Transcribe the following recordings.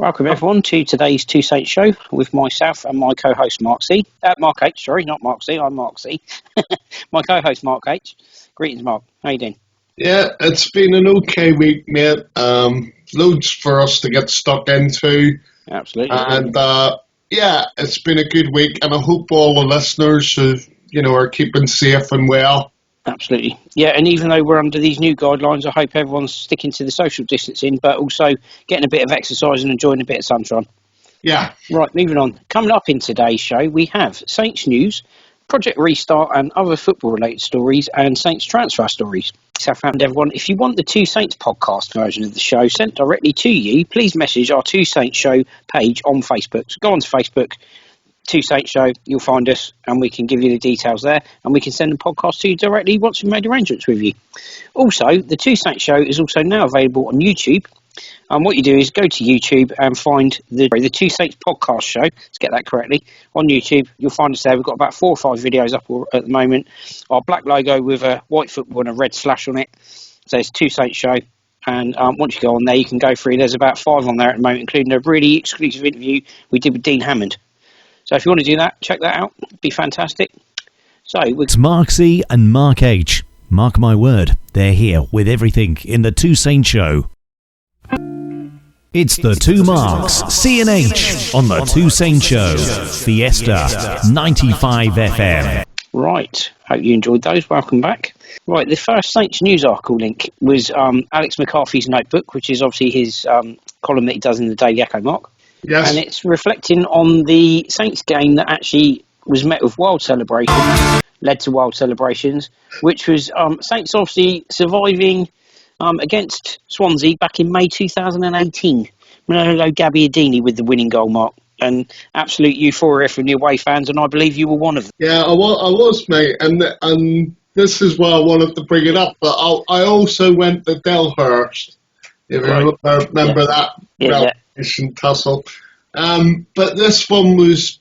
Welcome everyone to today's Two Saints show with myself and my co-host Mark C. Mark H, sorry, not Mark C, I'm Mark C. My co-host Mark H. Greetings, Mark. How you doing? Yeah, it's been an okay week, mate. Loads for us to get stuck into. Absolutely. And it's been a good week, and I hope all the listeners are keeping safe and well. Absolutely. Yeah, and even though we're under these new guidelines, I hope everyone's sticking to the social distancing, but also getting a bit of exercise and enjoying a bit of sunshine. Yeah. Right, moving on. Coming up in today's show, we have Saints news, Project Restart and other football-related stories, and Saints transfer stories. Southampton, everyone. If you want the Two Saints podcast version of the show sent directly to you, please message our Two Saints show page on Facebook. So go on to Facebook, Two Saints Show, you'll find us, and we can give you the details there, and we can send the podcast to you directly once we've made arrangements with you. Also, the Two Saints Show is also now available on YouTube. And what you do is go to YouTube and find the Two Saints podcast show. Let's get that correctly. On YouTube, you'll find us there. We've got about 4 or 5 videos up at the moment. Our black logo with a white football and a red slash on it. So it's Two Saints Show. And once you go on there, you can go through. There's about 5 on there at the moment, including a really exclusive interview we did with Dean Hammond. So if you want to do that, check that out. It'd be fantastic. So it's Mark C and Mark H. Mark my word, they're here with everything in the Two Saints Show. It's the two Marks, C and H, on the Two Saints Show, Fiesta 95 FM. Right, hope you enjoyed those. Welcome back. Right, the first Saints news article link was Alex McCarthy's notebook, which is obviously his column that he does in the Daily Echo, Mark. Yes. And it's reflecting on the Saints game that actually was met with wild celebrations, led to wild celebrations, which was Saints obviously surviving against Swansea back in May 2018. Manolo Gabbiadini with the winning goal, Mark. And absolute euphoria from the away fans, and I believe you were one of them. Yeah, I was, mate. And this is why I wanted to bring it up. But I also went to Delhurst, if you remember that relegation tussle. But this one was,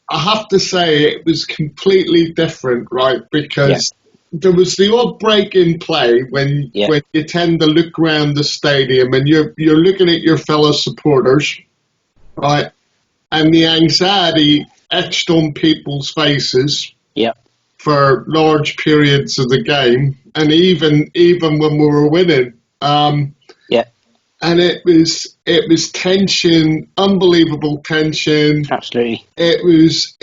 I have to say, it was completely different, right? Because there was the odd break in play when you tend to look around the stadium and you're looking at your fellow supporters, right? And the anxiety etched on people's faces for large periods of the game, and even when we were winning. And it was tension, unbelievable tension. Absolutely. It's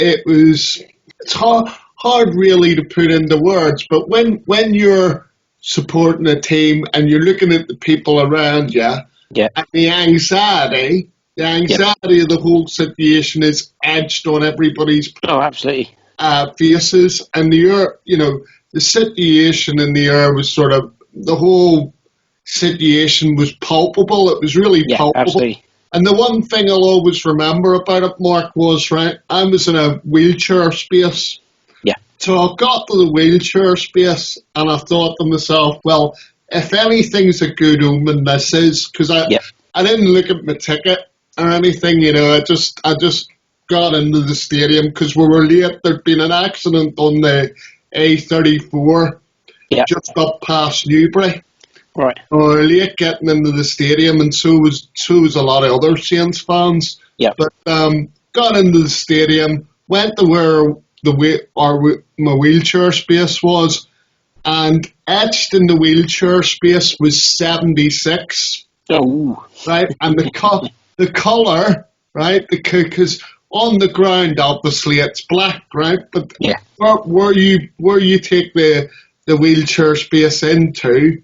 hard really to put into words, but when you're supporting a team and you're looking at the people around you, and the anxiety of the whole situation is edged on everybody's faces, and the situation in the air was sort of, the whole situation was palpable. It was really palpable. Absolutely. And the one thing I'll always remember about it, Mark, was, right, I was in a wheelchair space. So I got to the wheelchair space and I thought to myself, well, if anything's a good omen, this is, because I didn't look at my ticket or anything, I just got into the stadium because we were late. There'd been an accident on the A34 just up past Newbury. Right. We were late getting into the stadium, and so was a lot of other Saints fans. Yeah. But got into the stadium, went to where my wheelchair space was, and etched in the wheelchair space was 76. Oh. Right, and the colour, right, because on the ground obviously it's black, right, but where you take the wheelchair space into,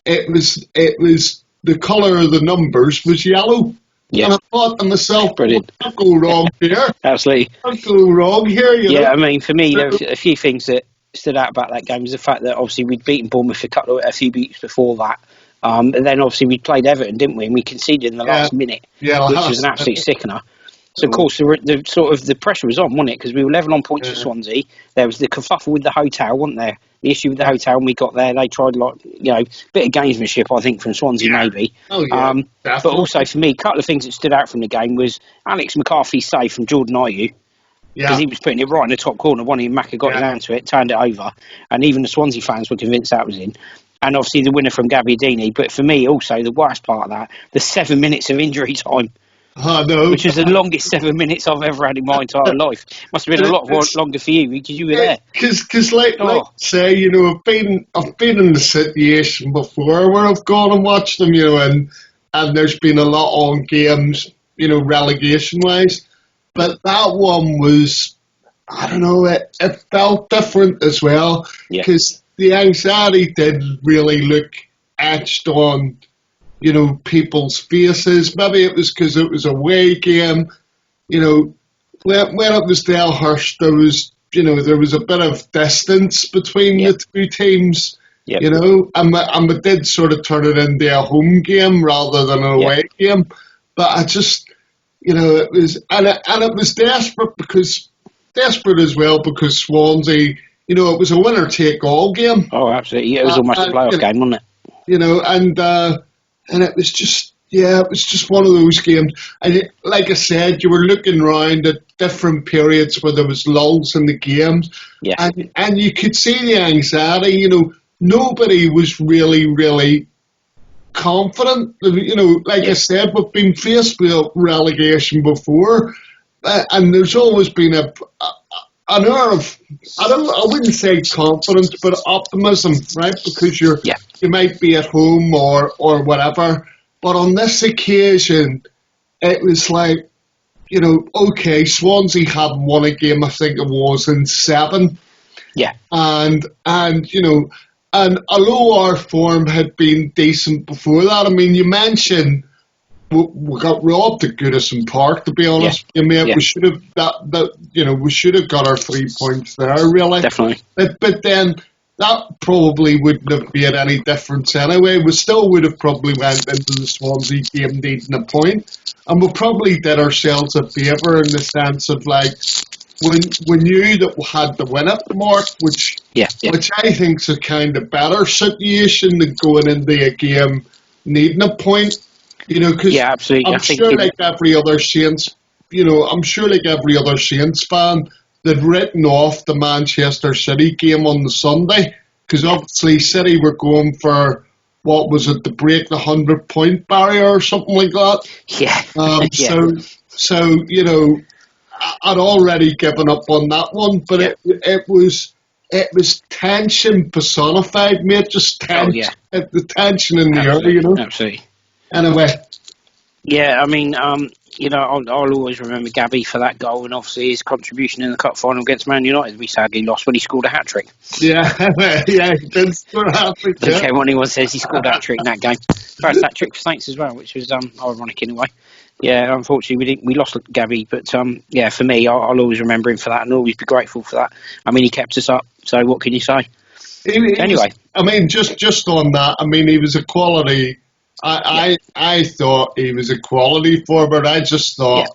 it was the colour of the numbers was yellow. Yeah. And I thought to myself, brilliant. I'll go wrong here. Absolutely. I'll go wrong here. You know? I mean, for me, there were a few things that stood out about that game. Was the fact that obviously we'd beaten Bournemouth a few weeks before that. And then obviously we played Everton, didn't we? And we conceded in the last minute, which was an absolute sickener. So, of course, the pressure was on, wasn't it? Because we were level on points with Swansea. There was the kerfuffle with the hotel, wasn't there? The issue with the hotel when we got there, they tried bit of gamesmanship, I think, from Swansea maybe. Oh, yeah. But also, for me, a couple of things that stood out from the game was Alex McCarthy's save from Jordan Ayew. Because he was putting it right in the top corner. One of Maka got down to it, turned it over. And even the Swansea fans were convinced that was in. And obviously the winner from Gabbiadini. But for me, also, the worst part of that, the 7 minutes of injury time. No. Which was the longest 7 minutes I've ever had in my entire life. Must have been a lot longer for you because you were there. Because like say, you know, I've been in the situation before where I've gone and watched them, you know, and there's been a lot on games, you know, relegation wise, but that one was, I don't know, it felt different as well because the anxiety did really look etched on, you know, people's faces. Maybe it was because it was a away game. You know, when it was Delhurst, there was a bit of distance between the two teams. Yep. You know, and we did sort of turn it into a home game rather than an away game. But I just, you know, it was, and it was desperate as well because Swansea, you know, it was a winner-take-all game. Oh, absolutely. It was almost a playoff game, wasn't it? You know, and it was just, it was just one of those games. And like I said, you were looking around at different periods where there was lulls in the games. Yeah. And you could see the anxiety, you know, nobody was really, really confident. You know, like I said, we've been faced with relegation before, and there's always been an air of, I wouldn't say confidence, but optimism, right? Because you might be at home or whatever. But on this occasion, it was like, you know, okay, Swansea hadn't won a game, I think it was, in 7. Yeah. And you know, and although our form had been decent before that, I mean, you mentioned we got robbed at Goodison Park, to be honest. Yeah. I mean, we should have we should have got our 3 points there, really. Definitely. But then that probably wouldn't have made any difference anyway. We still would have probably went into the Swansea game needing a point, and we probably did ourselves a favour in the sense of like, we knew that we had to win it, Mark, which I think is a kind of better situation than going into a game needing a point. You know, because I'm sure like every other Saints fan, they'd written off the Manchester City game on the Sunday because obviously City were going for, what was it, to break the 100-point barrier or something like that. Yeah. So you know, I'd already given up on that one, but it was tension personified, mate. Just tension, the tension in the air, you know. Absolutely. Anyway. Yeah, I mean, you know, I'll always remember Gabby for that goal, and obviously his contribution in the cup final against Man United. We sadly lost when he scored a hat trick. Yeah, he did score a hat trick. Don't care what anyone says, he scored a hat trick in that game. First hat trick for Saints as well, which was ironic in a way. Yeah, unfortunately we lost Gabby, but yeah, for me, I'll always remember him for that and always be grateful for that. I mean, he kept us up, so what can you say? Anyway, I mean, just on that, I mean, he was a quality. I thought he was a quality forward. I just thought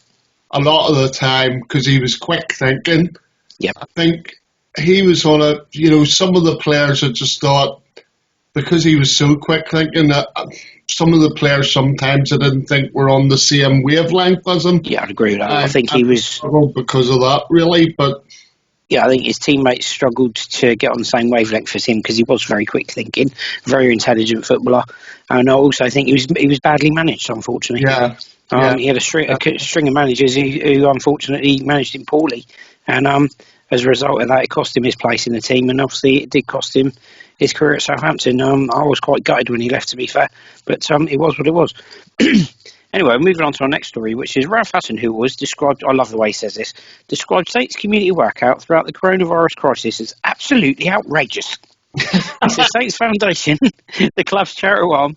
a lot of the time, because he was quick thinking. Yeah, I think he was on a. You know, some of the players I just thought, because he was so quick thinking, that some of the players sometimes I didn't think were on the same wavelength as him. Yeah, I'd agree with that. I think he was because of that, really, but. Yeah, I think his teammates struggled to get on the same wavelength as him because he was very quick thinking, very intelligent footballer, and I also think he was badly managed, unfortunately. He had a string of managers who unfortunately managed him poorly, and as a result of that, it cost him his place in the team, and obviously it did cost him his career at Southampton. I was quite gutted when he left, to be fair, but it was what it was. Anyway, moving on to our next story, which is Ralph Hutton, who was described, I love the way he says this, described Saints community workout throughout the coronavirus crisis as absolutely outrageous. It's the Saints Foundation, the club's charitable arm,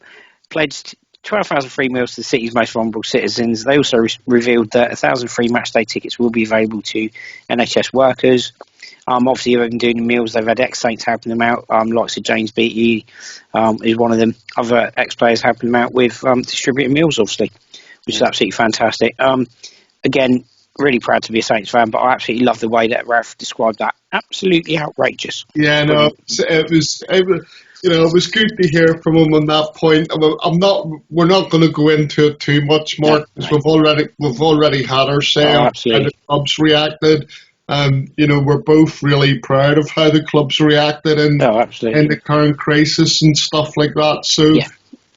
pledged 12,000 free meals to the city's most vulnerable citizens. They also revealed that 1,000 free matchday tickets will be available to NHS workers. Obviously, they've been doing the meals. They've had ex-Saints helping them out, likes of James Beattie is one of them. Other ex-players helping them out with distributing meals, obviously, which is absolutely fantastic. Again, really proud to be a Saints fan, but I absolutely love the way that Ralph described that. Absolutely outrageous. Yeah, no, it was you know, it was good to hear from him on that point. We're not going to go into it too much, Mark, because we've already had our say on how the clubs reacted. You know, we're both really proud of how the clubs reacted in the current crisis and stuff like that. So,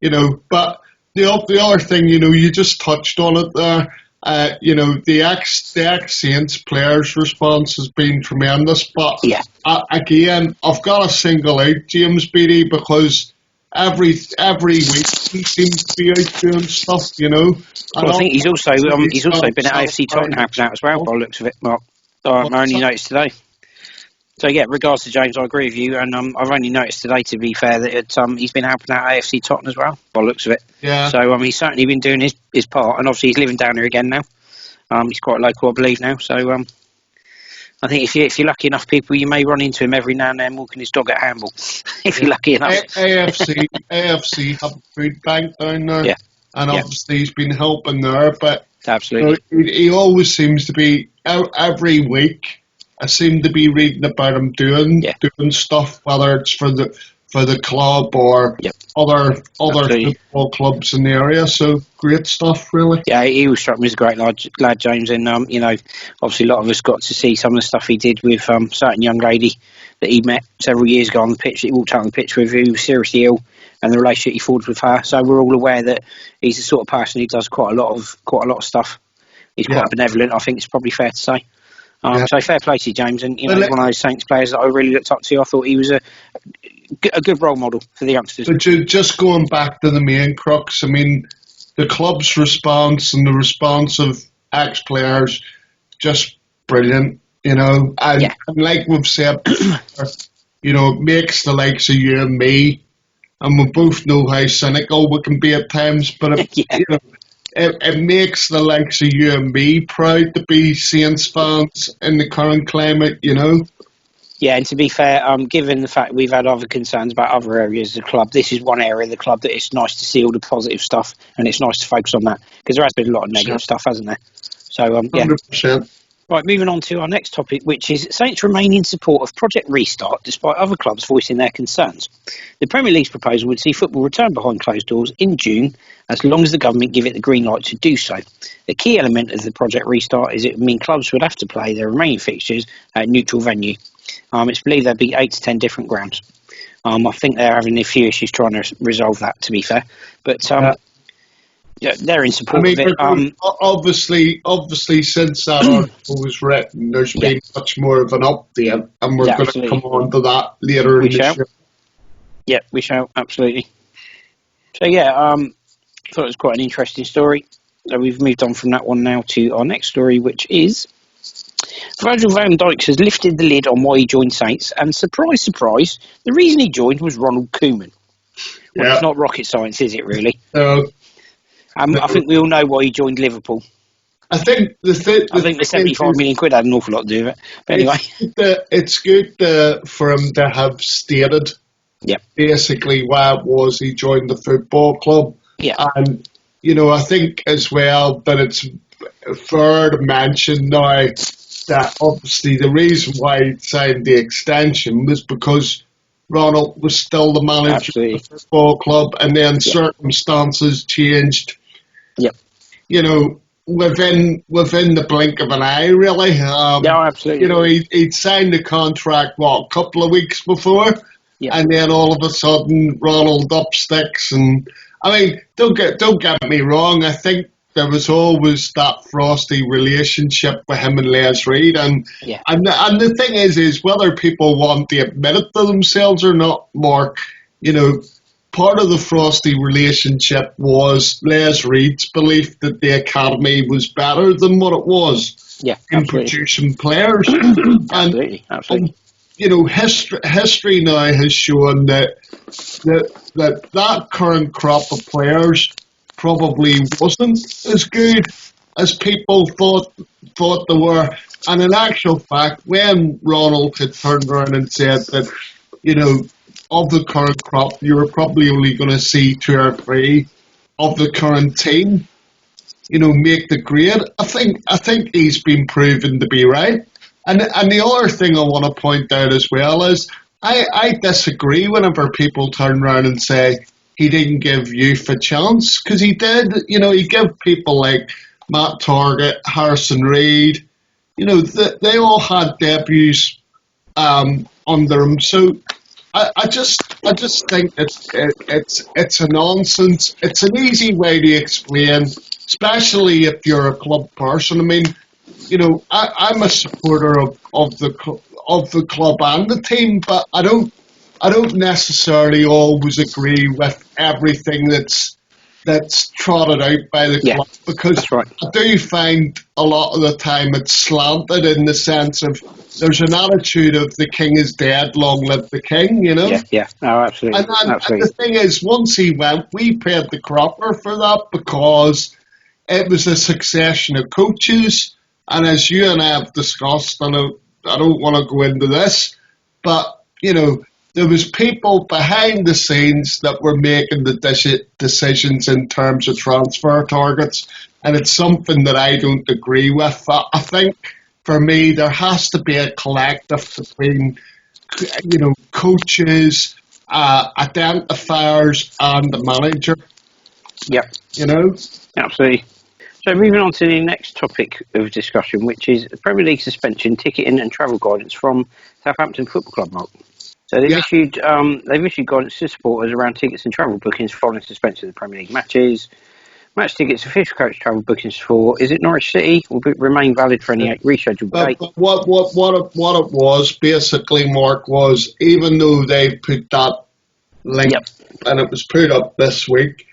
you know, but the other thing, you just touched on it there. The ex-Saints players' response has been tremendous. But again, I've got to single out James Beattie because every week he seems to be out doing stuff, Well, I think he's also been at AFC Tottenham helping out as well, by the looks of it, Mark. I only noticed today. So, regards to James, I agree with you, and I've only noticed today, to be fair, that he's been helping out AFC Tottenham as well, by the looks of it. Yeah. So, he's certainly been doing his part, and obviously he's living down here again now. He's quite local, I believe, now. So, I think if you're lucky enough, people, you may run into him every now and then walking his dog at Hamble, if you're lucky enough. AFC have a food bank down there, and obviously he's been helping there, but absolutely, he always seems to be, every week, I seem to be reading about him doing stuff, whether it's for the club or other football clubs in the area. So great stuff, really. Yeah, he was struck me as a great lad, James. And obviously a lot of us got to see some of the stuff he did with certain young lady that he met several years ago on the pitch. That he walked out on the pitch with, who was seriously ill, and the relationship he forged with her. So we're all aware that he's the sort of person who does quite a lot of stuff. He's quite benevolent, I think it's probably fair to say. So fair play to you, James, and one of those Saints players that I really looked up to. I thought he was a good role model for the youngsters. But just going back to the main crux, I mean, the club's response and the response of ex-players, just brilliant, and like we've said, it makes the likes of you and me, and we both know how cynical we can be at times, but it makes the likes of you and me proud to be Saints fans in the current climate, Yeah, and to be fair, given the fact we've had other concerns about other areas of the club, this is one area of the club that it's nice to see all the positive stuff, and it's nice to focus on that, because there has been a lot of negative stuff, hasn't there? So, 100%. Right, moving on to our next topic, which is Saints remain in support of Project Restart despite other clubs voicing their concerns. The Premier League's proposal would see football return behind closed doors in June, as long as the government give it the green light to do so. The key element of the Project Restart is it would mean clubs would have to play their remaining fixtures at neutral venue. It's believed there'd be 8 to 10 different grounds. I think they're having a few issues trying to resolve that, to be fair. But they're in support of it. Obviously, since that article was written, there's been much more of an update, and we're going to come on to that later in the show. Yeah, we shall, absolutely. So, I thought it was quite an interesting story. So we've moved on from that one now to our next story, which is Virgil van Dijk has lifted the lid on why he joined Saints, and surprise, surprise, the reason he joined was Ronald Koeman. Well, it's not rocket science, is it, really? I think we all know why he joined Liverpool. I think the 75 million quid had an awful lot to do with it. But anyway, it's good for him to have stated basically why it was he joined the football club. Yeah, and I think as well that it's fair to mention now that obviously the reason why he signed the extension was because Ronald was still the manager of the football club, and then circumstances changed. Within the blink of an eye, really. Absolutely. He'd signed the contract a couple of weeks before, and then all of a sudden Ronald up sticks. And I mean, don't get me wrong. I think there was always that frosty relationship with him and Les Reed, and the thing is whether people want to admit it to themselves or not, Mark, part of the frosty relationship was Les Reed's belief that the academy was better than what it was in producing players. Absolutely. History now has shown that current crop of players probably wasn't as good as people thought they were. And in actual fact, when Ronald had turned around and said that, of the current crop, you were probably only going to see 2 or 3 of the current team, make the grade. I think he's been proven to be right. And the other thing I want to point out as well is I disagree whenever people turn around and say he didn't give youth a chance, because he did. He gave people like Matt Targett, Harrison Reed, they all had debuts under him. So I just think it's a nonsense. It's an easy way to explain, especially if you're a club person. I mean, I'm a supporter of the club and the team, but I don't necessarily always agree with everything that's trotted out by the club, because right. I do find a lot of the time it's slanted in the sense of there's an attitude of the king is dead, long live the king, Yeah, no, absolutely. And the thing is, once he went, we paid the cropper for that because it was a succession of coaches, and as you and I have discussed, and I don't want to go into this, but, there was people behind the scenes that were making the decisions in terms of transfer targets, and it's something that I don't agree with. I think, for me, there has to be a collective between, coaches, identifiers, and the manager. Yep. Absolutely. So moving on to the next topic of discussion, which is Premier League suspension, ticketing and travel guidance from Southampton Football Club, Mark. So they've issued guidance to supporters around tickets and travel bookings following suspension of the Premier League matches. Match tickets, official coach travel bookings for, is it Norwich City, will remain valid for any rescheduled date. But what it was basically, Mark, was even though they put that link and it was put up this week,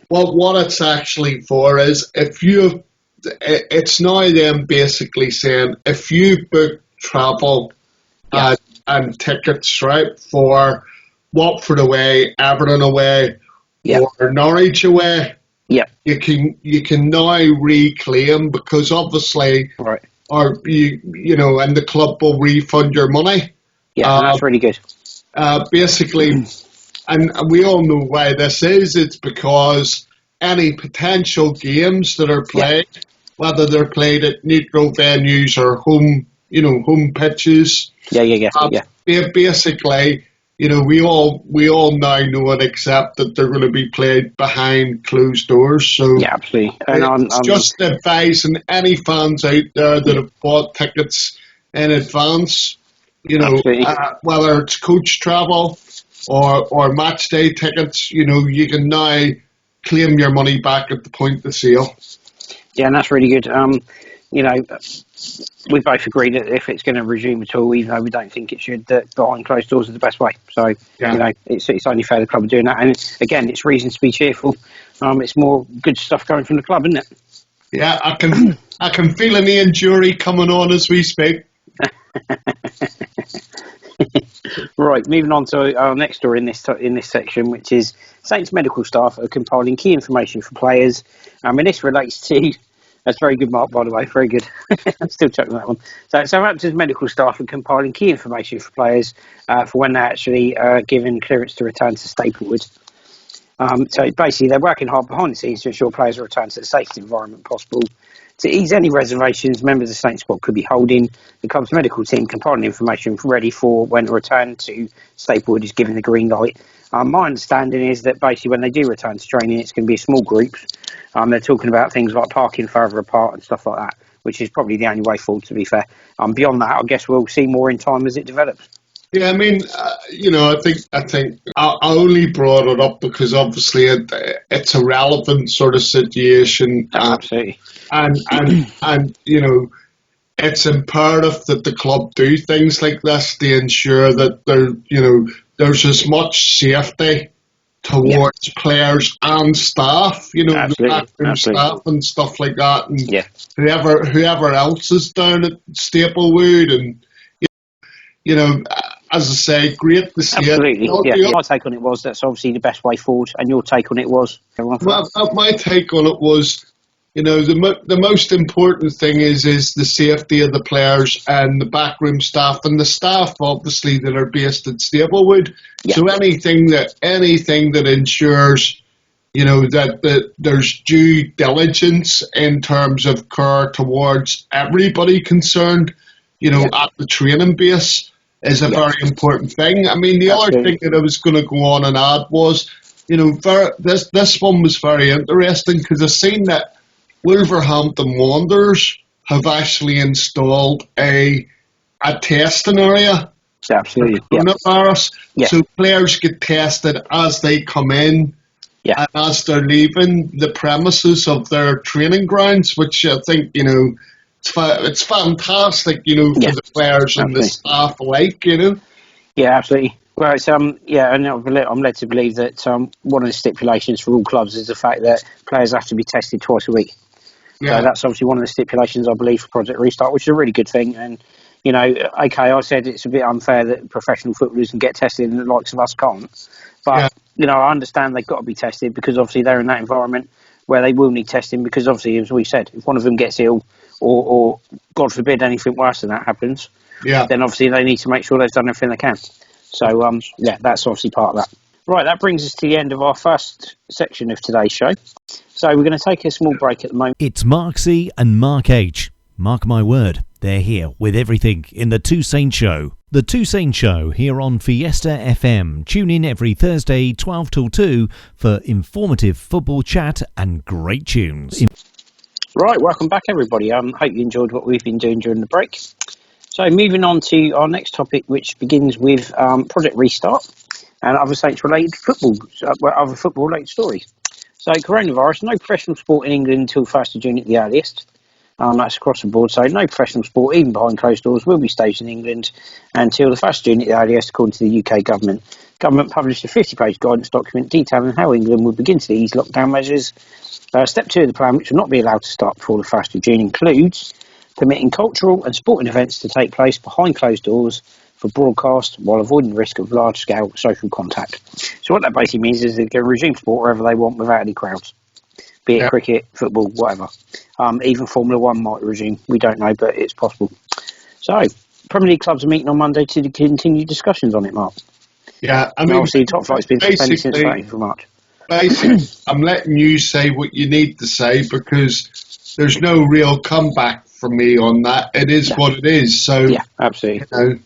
what it's actually for is it's now them basically saying if you book travel and tickets, right, for Watford away, Everton away, or Norwich away, you can now reclaim, because obviously, or and the club will refund your money. Yeah, that's really good. Basically, and we all know why this is. It's because any potential games that are played, whether they're played at neutral venues or home pitches. Basically, we all now know and accept that they're going to be played behind closed doors. So absolutely. And it's just advising any fans out there that have bought tickets in advance, whether it's coach travel or match day tickets, you can now claim your money back at the point of sale. Yeah, and that's really good. We both agree that if it's going to resume at all, even though we don't think it should, that behind closed doors is the best way. So, it's only fair the club are doing that. And again, it's reason to be cheerful. It's more good stuff going from the club, isn't it? Yeah, I can feel an Ian Jury coming on as we speak. Right, moving on to our next story in this section, which is Saints medical staff are compiling key information for players. And this relates to... That's very good, Mark, by the way. Very good. I'm still checking that one. So Southampton's medical staff are compiling key information for players for when they're actually given clearance to return to Staplewood. So basically, they're working hard behind the scenes to ensure players will return to the safest environment possible. To ease any reservations members of the Saints squad could be holding, the club's medical team compiling information ready for when a return to Staplewood is given the green light. My understanding is that basically when they do return to training, it's going to be small groups. They're talking about things like parking further apart and stuff like that, which is probably the only way forward, to be fair. Beyond that, I guess we'll see more in time as it develops. Yeah, I mean, I think I only brought it up because obviously it's a relevant sort of situation. Absolutely. And it's imperative that the club do things like this to ensure that there's as much safety towards players and staff, the backroom staff and stuff like that, and whoever else is down at Staplewood, and as I say, great to see absolutely. My take on it was that's obviously the best way forward, and your take on it was. My take on it was, the most important thing is the safety of the players and the backroom staff and the staff, obviously, that are based at Staplewood. Yeah. So anything that ensures, that there's due diligence in terms of care towards everybody concerned, at the training base is a very important thing. I mean, the other thing that I was going to go on and add was, this one was very interesting because I've seen that Wolverhampton Wanderers have actually installed a testing area Absolutely. Coronavirus. So players get tested as they come in and as they're leaving the premises of their training grounds, which I think, it's fantastic, for the players and the staff alike, Yeah, absolutely. Well, it's, and I'm led to believe that one of the stipulations for all clubs is the fact that players have to be tested twice a week. Yeah. So that's obviously one of the stipulations, I believe, for Project Restart, which is a really good thing. And, I said it's a bit unfair that professional footballers can get tested and the likes of us can't. But, I understand they've got to be tested because obviously they're in that environment where they will need testing because obviously, as we said, if one of them gets ill or God forbid, anything worse than that happens, then obviously they need to make sure they've done everything they can. So, that's obviously part of that. Right, that brings us to the end of our first section of today's show. So we're going to take a small break at the moment. It's Mark C and Mark H. Mark my word, they're here with everything in The Two Saints Show. The Two Saints Show here on Fiesta FM. Tune in every Thursday, 12 till 2 for informative football chat and great tunes. Right, welcome back everybody. Hope you enjoyed what we've been doing during the break. So moving on to our next topic, which begins with Project Restart and other Saints-related other football-related stories. So coronavirus, no professional sport in England until 1st of June at the earliest. That's across the board. So no professional sport, even behind closed doors, will be staged in England until the 1st of June at the earliest, according to the UK government. Government published a 50-page guidance document detailing how England will begin to ease lockdown measures. Step 2 of the plan, which will not be allowed to start before the 1st of June, includes permitting cultural and sporting events to take place behind closed doors for broadcast while avoiding the risk of large-scale social contact. So what that basically means is they can resume sport wherever they want without any crowds, be it cricket, football, whatever. Even Formula 1 might resume. We don't know, but it's possible. So, Premier League clubs are meeting on Monday to continue discussions on it, Mark. Yeah, I mean, obviously, top flight's been suspended since 30th of March. Basically, I'm letting you say what you need to say because there's no real comeback from me on that. It is what it is. So yeah, absolutely.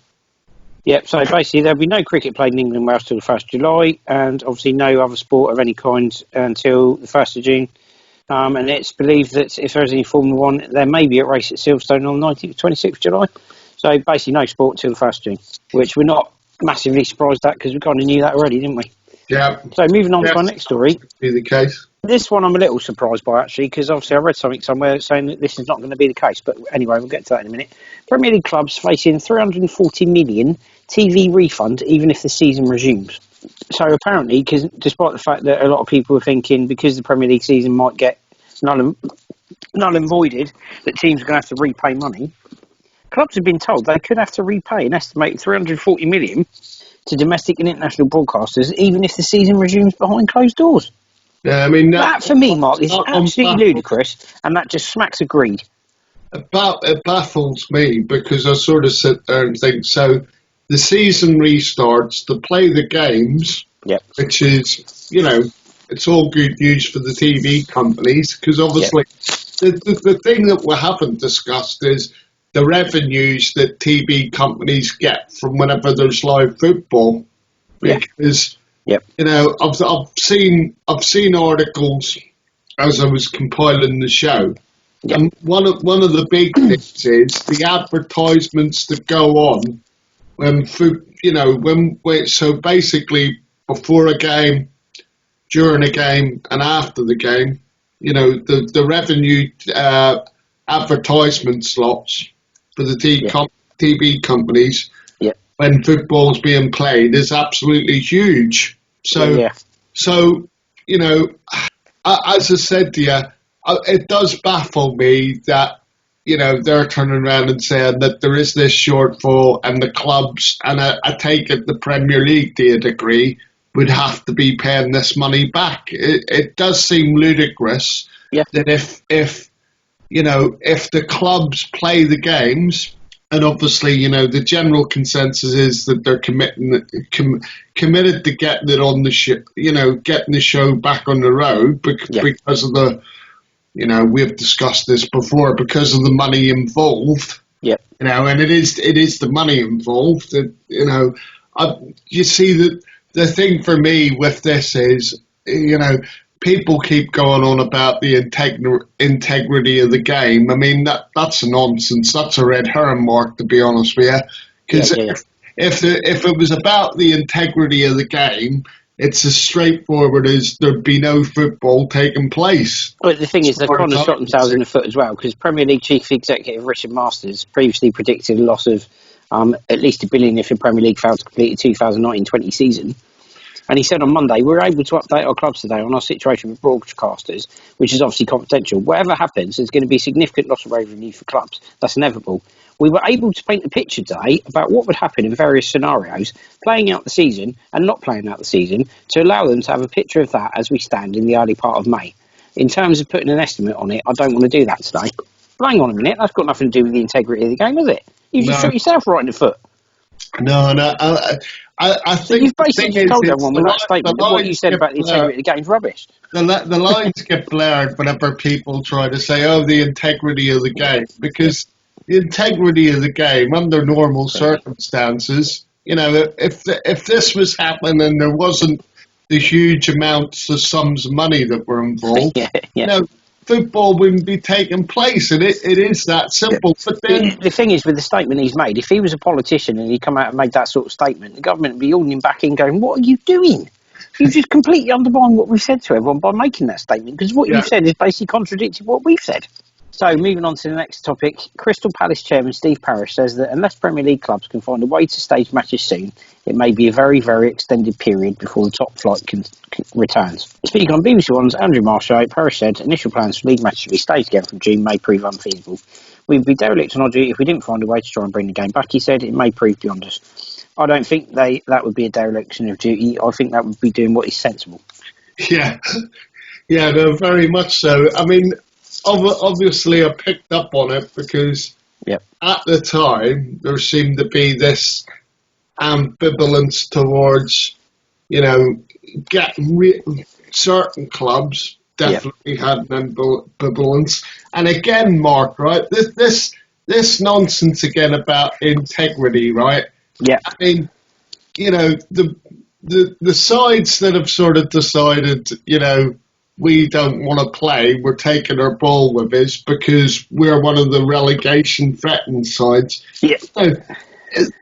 Yep, so basically there'll be no cricket played in England and Wales till the 1st of July, and obviously no other sport of any kind until the 1st of June. And it's believed that if there's any Formula 1, there may be a race at Silverstone on the 26th of July. So basically no sport till the 1st of June, which we're not massively surprised at because we kind of knew that already, didn't we? Yeah. So moving on to our next story. Be the case. This one I'm a little surprised by, actually, because obviously I read something somewhere saying that this is not going to be the case. But anyway, we'll get to that in a minute. Premier League clubs facing $340 million TV refund even if the season resumes. So apparently, because despite the fact that a lot of people are thinking because the Premier League season might get null and voided, that teams are going to have to repay money, clubs have been told they could have to repay an estimated $340 million to domestic and international broadcasters even if the season resumes behind closed doors. Yeah, I mean that for me, Mark, is absolutely ludicrous, and that just smacks of greed. It baffles me because I sort of sit there and think, so the season restarts to play the games, which is, it's all good news for the TV companies because obviously the thing that we haven't discussed is the revenues that TV companies get from whenever there's live football, because I've seen articles as I was compiling the show, and one of the big things is the advertisements that go on when so basically before a game, during a game, and after the game, the revenue advertisement slots for the TV companies when football's being played is absolutely huge. So, as I said to you, it does baffle me that, they're turning around and saying that there is this shortfall and the clubs, and I take it the Premier League to a degree, would have to be paying this money back. It does seem ludicrous that if the clubs play the games, and obviously, the general consensus is that they're committed to getting it on the getting the show back on the road because of the, we've discussed this before, because of the money involved. And it is the money involved. You see that the thing for me with this is, people keep going on about the integrity of the game. I mean, that's nonsense. That's a red herring, Mark, to be honest with you. Because if it was about the integrity of the game, it's as straightforward as there'd be no football taking place. But the thing is, they've kind of shot themselves in the foot as well, because Premier League Chief Executive Richard Masters previously predicted a loss of at least £1 billion if the Premier League failed to complete the 2019-20 season. And he said on Monday, we're able to update our clubs today on our situation with broadcasters, which is obviously confidential. Whatever happens, there's going to be significant loss of revenue for clubs. That's inevitable. We were able to paint a picture today about what would happen in various scenarios, playing out the season and not playing out the season, to allow them to have a picture of that as we stand in the early part of May. In terms of putting an estimate on it, I don't want to do that today. But hang on a minute, that's got nothing to do with the integrity of the game, has it? You just shot yourself right in the foot. No, I think you've basically told everyone with that statement that what you said about the integrity of the game's rubbish. The lines get blurred whenever people try to say, "Oh, the integrity of the game," because the integrity of the game under normal circumstances, if this was happening and there wasn't the huge amounts of sums of money that were involved, football wouldn't be taking place, and it is that simple. But then the thing is, with the statement he's made, if he was a politician and he'd come out and made that sort of statement, the government would be holding him back in going, what are you doing? You just completely undermined what we've said to everyone by making that statement, because what you've said is basically contradicting what we've said. So, moving on to the next topic, Crystal Palace chairman Steve Parish says that unless Premier League clubs can find a way to stage matches soon, it may be a very, very extended period before the top flight returns. Speaking on BBC One's Andrew Marshall, Parish said initial plans for league matches to be staged again from June may prove unfeasible. We'd be derelict on our duty if we didn't find a way to try and bring the game back, he said. It may prove beyond us. I don't think that would be a dereliction of duty. I think that would be doing what is sensible. Yeah, no, very much so. I mean, obviously I picked up on it because at the time there seemed to be this ambivalence towards, getting certain clubs definitely had an ambivalence. And again, Mark, right, this nonsense again about integrity, right? Yeah. I mean, the sides that have sort of decided, we don't want to play, we're taking our ball with us because we're one of the relegation threatened sides. Yeah. So,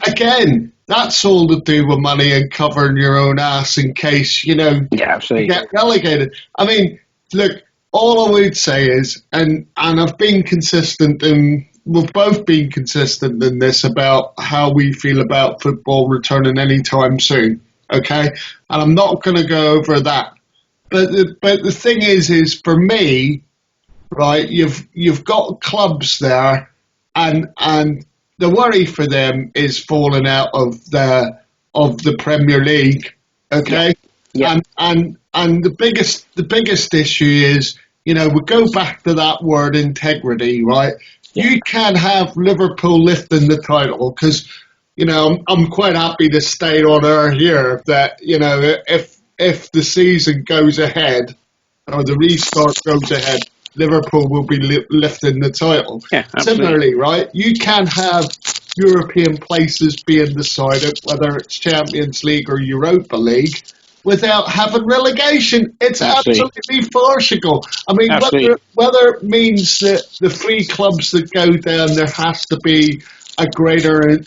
again, that's all to do with money and covering your own ass in case, you get relegated. I mean, look, all I would say is, and I've been consistent, and we've both been consistent in this about how we feel about football returning anytime soon, okay? And I'm not going to go over that. But the thing is for me, right, you've got clubs there, and the worry for them is falling out of the Premier League, okay? Yeah. And the biggest issue is, we go back to that word integrity, right? Yeah. You can't have Liverpool lifting the title because, I'm quite happy to state on air here that, if the season goes ahead or the restart goes ahead, Liverpool will be lifting the title. Yeah, similarly, right? You can't have European places being decided, whether it's Champions League or Europa League, without having relegation. It's absolutely farcical. I mean, whether it means that the 3 clubs that go down, there has to be a greater,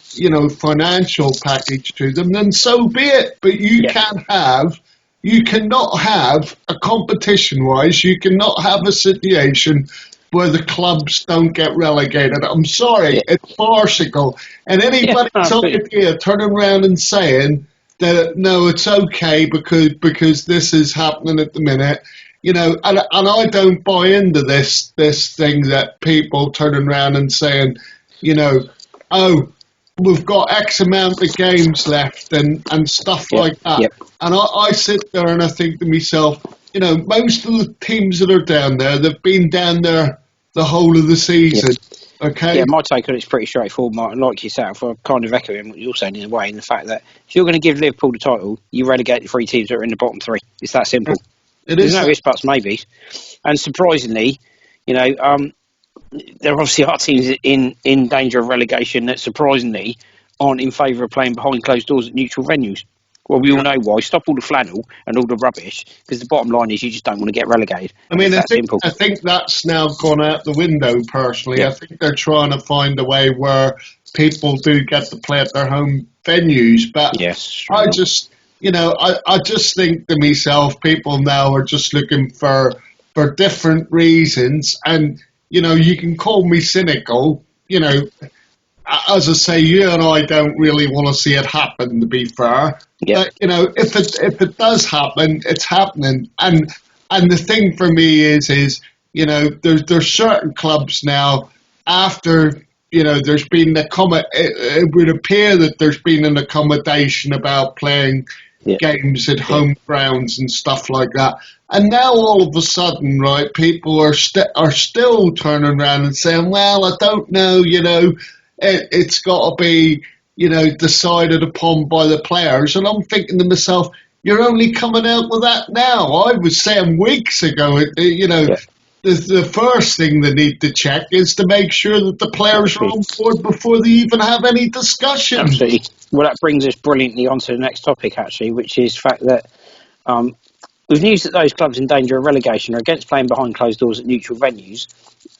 financial package to them, then so be it. But you cannot have a competition-wise, you cannot have a situation where the clubs don't get relegated. I'm sorry, it's farcical. And anybody's idea turning around and saying that, no, it's okay because this is happening at the minute, and I don't buy into this thing that people turning around and saying, oh, we've got X amount of games left and stuff like that. Yep. And I sit there and I think to myself, most of the teams that are down there, they've been down there the whole of the season. Yep. Okay. Yeah, my take on it's pretty straightforward, Martin. Like yourself, I'm kind of echoing what you're saying in a way, in the fact that if you're going to give Liverpool the title, you relegate the 3 teams that are in the bottom 3. It's that simple. There's no ifs, buts, maybes. And surprisingly, there obviously are teams in danger of relegation that surprisingly aren't in favour of playing behind closed doors at neutral venues. Well, we all know why. Stop all the flannel and all the rubbish, because the bottom line is you just don't want to get relegated. I mean, I think that's now gone out the window, personally. Yeah. I think they're trying to find a way where people do get to play at their home venues. But yes, I just, I just think to myself, people now are just looking for different reasons. And, you can call me cynical, as I say, you and I don't really want to see it happen, to be fair. Yep. But, if it does happen, it's happening. And the thing for me is there's certain clubs now, after, there's been it would appear that there's been an accommodation about playing games at home grounds and stuff like that. And now all of a sudden, right, people are still turning around and saying, well, I don't know, it's got to be, decided upon by the players. And I'm thinking to myself, you're only coming out with that now. I was saying weeks ago, the first thing they need to check is to make sure that the players are on board before they even have any discussion. Absolutely. Well, that brings us brilliantly on to the next topic, actually, which is the fact that with news that those clubs in danger of relegation are against playing behind closed doors at neutral venues,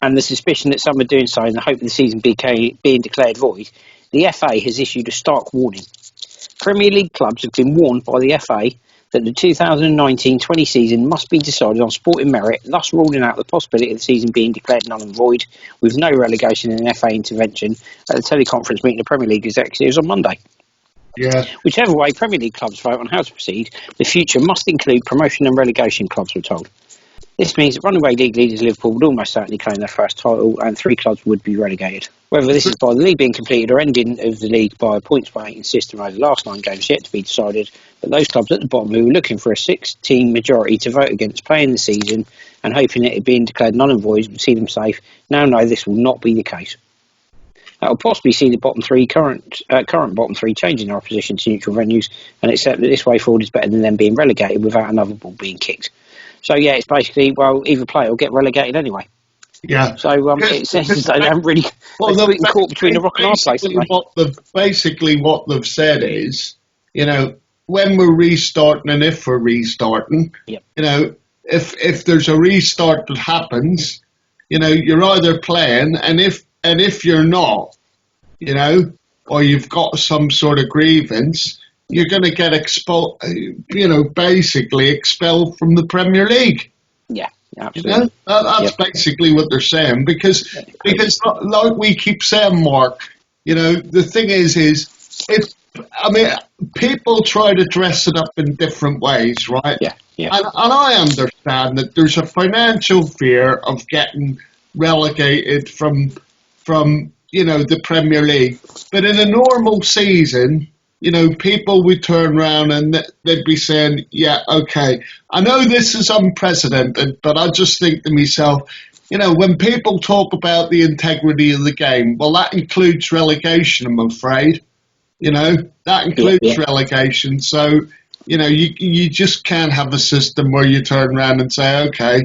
and the suspicion that some are doing so in the hope of the season being declared void, the FA has issued a stark warning. Premier League clubs have been warned by the FA that the 2019-20 season must be decided on sporting merit, thus ruling out the possibility of the season being declared null and void, with no relegation and an FA intervention at the teleconference meeting of Premier League executives on Monday. Yeah. Whichever way Premier League clubs vote on how to proceed, the future must include promotion and relegation clubs, we're told. This means that runaway league leaders Liverpool would almost certainly claim their first title and 3 clubs would be relegated. Whether this is by the league being completed or ending of the league by a points-weighting system over the last 9 games yet to be decided, but those clubs at the bottom who were looking for a 6-team majority to vote against playing the season and hoping it being declared null and void would see them safe, now know this will not be the case. That will possibly see the current bottom 3 changing their opposition to neutral venues and accept that this way forward is better than them being relegated without another ball being kicked. So, it's basically, either play or get relegated anyway. Yeah. So, it says they haven't really been caught between a rock and a hard place. Basically, what they've said is, when we're restarting and if we're restarting, if there's a restart that happens, you're either playing, and if you're not, or you've got some sort of grievance, you're going to get basically expelled from the Premier League. Yeah, absolutely. That's basically what they're saying, because like we keep saying, Mark, the thing is people try to dress it up in different ways, right? Yeah. And I understand that there's a financial fear of getting relegated from the Premier League, but in a normal season, people would turn around and they'd be saying, yeah, okay, I know this is unprecedented, but I just think to myself, when people talk about the integrity of the game, well, that includes relegation, I'm afraid. That includes relegation. So, you just can't have a system where you turn around and say, okay,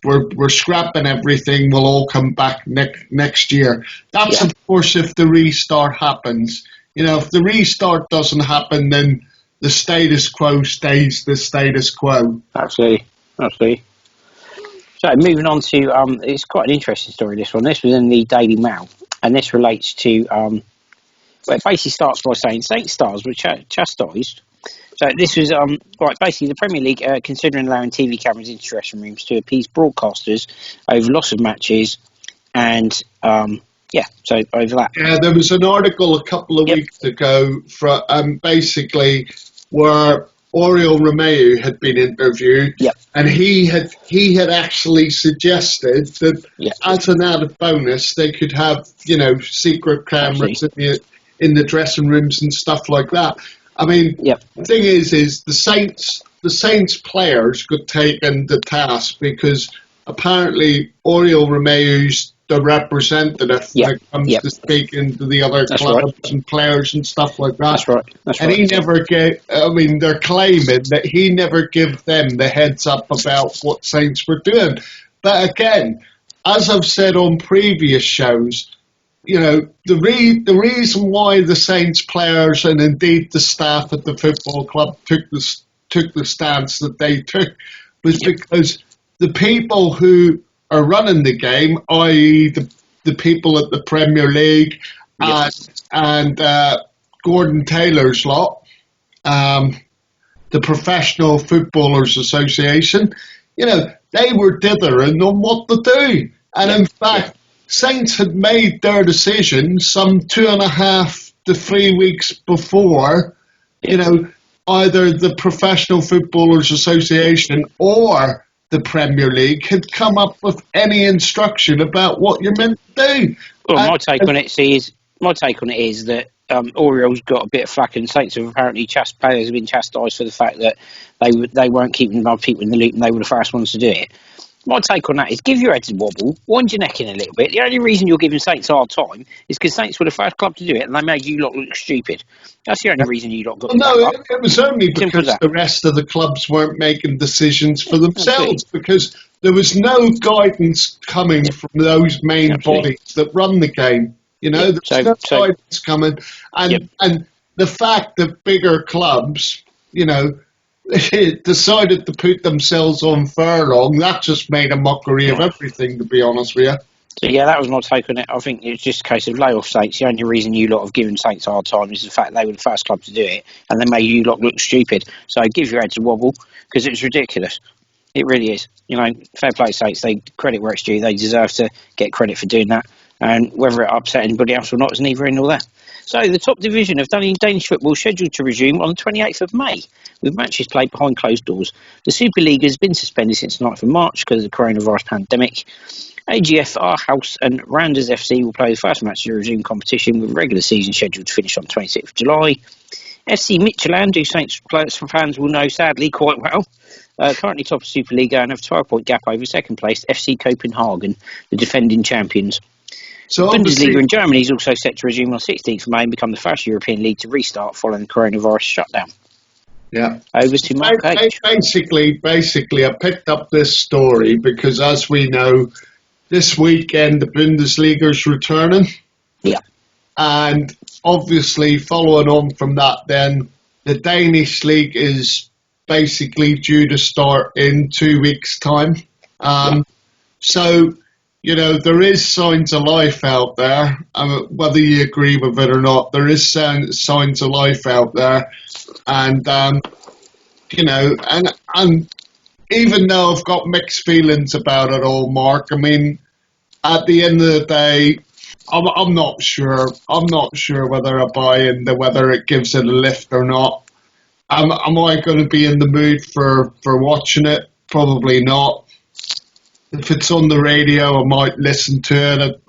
we're scrapping everything, we'll all come back next year. That's, of course, if the restart happens. If the restart doesn't happen, then the status quo stays the status quo. Absolutely. So moving on to, it's quite an interesting story, this one. This was in the Daily Mail, and this relates to, it basically starts by saying Saints stars were chastised. So this was, basically the Premier League considering allowing TV cameras into dressing rooms to appease broadcasters over loss of matches and... so over that. Yeah, there was an article a couple of weeks ago basically where Oriol Romeu had been interviewed, and he had actually suggested that as an added bonus they could have secret cameras in the dressing rooms and stuff like that. I mean, the thing is the Saints players got taken to task because apparently Oriol Romeu's the representative when it comes to speaking to the other clubs and players and stuff like that. That's and he never gave, they're claiming that he never gave them the heads up about what Saints were doing. But again, as I've said on previous shows, the reason why the Saints players and indeed the staff at the football club took the stance that they took was because the people who are running the game, i.e. the people at the Premier League and Gordon Taylor's lot, the Professional Footballers Association, they were dithering on what to do. And in fact, Saints had made their decision some 2.5 to 3 weeks before, either the Professional Footballers Association or the Premier League had come up with any instruction about what you're meant to do. Well, my take on it is that Orioles got a bit of flack, and Saints have apparently players have been chastised for the fact that they weren't keeping other people in the loop and they were the first ones to do it. My take on that is give your head a wobble, wind your neck in a little bit. The only reason you're giving Saints a hard time is because Saints were the first club to do it and they made you lot look stupid. That's the only reason you lot got it was only because the rest of the clubs weren't making decisions for themselves, because there was no guidance coming from those main bodies that run the game. There was no guidance coming. And the fact that bigger clubs, decided to put themselves on furlong, that just made a mockery of everything, to be honest with you. So, that was my take on it. I think it's just a case of lay off Saints. The only reason you lot have given Saints a hard time is the fact they were the first club to do it, and they made you lot look stupid. So give your heads a wobble, because it's ridiculous. It really is. Fair play Saints. They credit where it's due. They deserve to get credit for doing that. And whether it upset anybody else or not is neither in nor there. So the top division of Danish football is scheduled to resume on the 28th of May, with matches played behind closed doors. The Super League has been suspended since the 9th of March because of the coronavirus pandemic. AGF, Aarhus and Randers FC will play the first match of the resumed competition, with the regular season scheduled to finish on 26th of July. FC Midtjylland, who Saints fans will know sadly quite well, currently top of Super League and have a 12-point gap over second place FC Copenhagen, the defending champions. So Bundesliga in Germany is also set to resume on 16th of May and become the first European league to restart following the coronavirus shutdown. Yeah. Over to Mark H. Basically, I picked up this story because, as we know, this weekend the Bundesliga is returning. Yeah. And obviously, following on from that, then the Danish league is basically due to start in 2 weeks' time. So, there is signs of life out there. Whether you agree with it or not, there is signs of life out there. And, and even though I've got mixed feelings about it all, Mark, at the end of the day, I'm not sure. I'm not sure whether I buy into whether it gives it a lift or not. Am I going to be in the mood for watching it? Probably not. If it's on the radio, I might listen to it.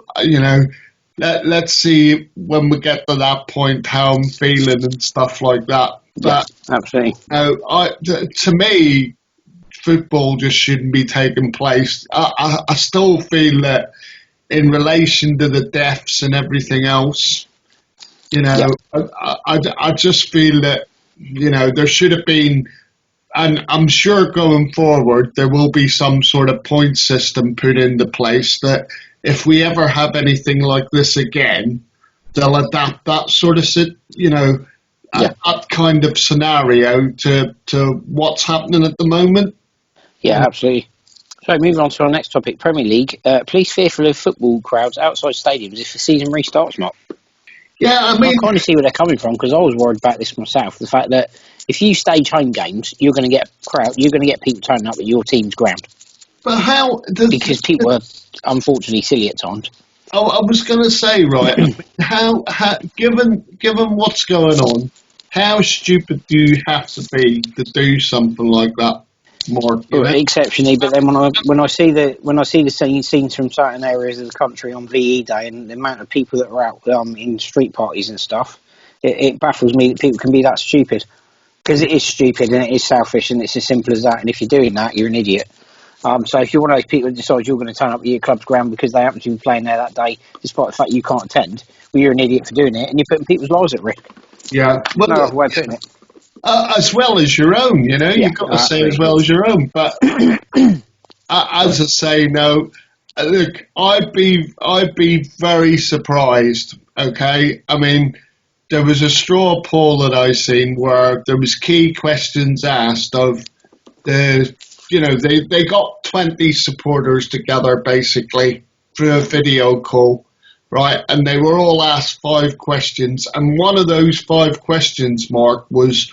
Let's see when we get to that point how I'm feeling and stuff like that. But absolutely. To me, football just shouldn't be taking place. I still feel that in relation to the deaths and everything else, I just feel that there should have been. And I'm sure going forward, there will be some sort of point system put into place that if we ever have anything like this again, they'll adapt that sort of, that kind of scenario to what's happening at the moment. Yeah, absolutely. So moving on to our next topic, Premier League. Police fearful of football crowds outside stadiums if the season restarts, Mark. Yeah, I kind of see where they're coming from, because I was worried about this myself. The fact that if you stage home games, you're going to get people turning up at your team's ground. But how? Because people are unfortunately silly at times. I was going to say, right? how given what's going on, how stupid do you have to be to do something like that? More exceptionally, but then when I see the scenes from certain areas of the country on VE Day and the amount of people that are out in street parties and stuff, it baffles me that people can be that stupid, because it is stupid and it is selfish and it's as simple as that. And if you're doing that, you're an idiot. So if you're one of those people that decides you're going to turn up at your club's ground because they happen to be playing there that day, despite the fact you can't attend, well, you're an idiot for doing it and you're putting people's lives at risk. Yeah, no other way of putting it. As well as your own, you've got to say as well as your own. But as I say, no, look, I'd be very surprised. Okay, there was a straw poll that I seen where there was key questions asked of the, they got 20 supporters together basically through a video call, right? And they were all asked 5 questions. And one of those 5 questions, Mark, was,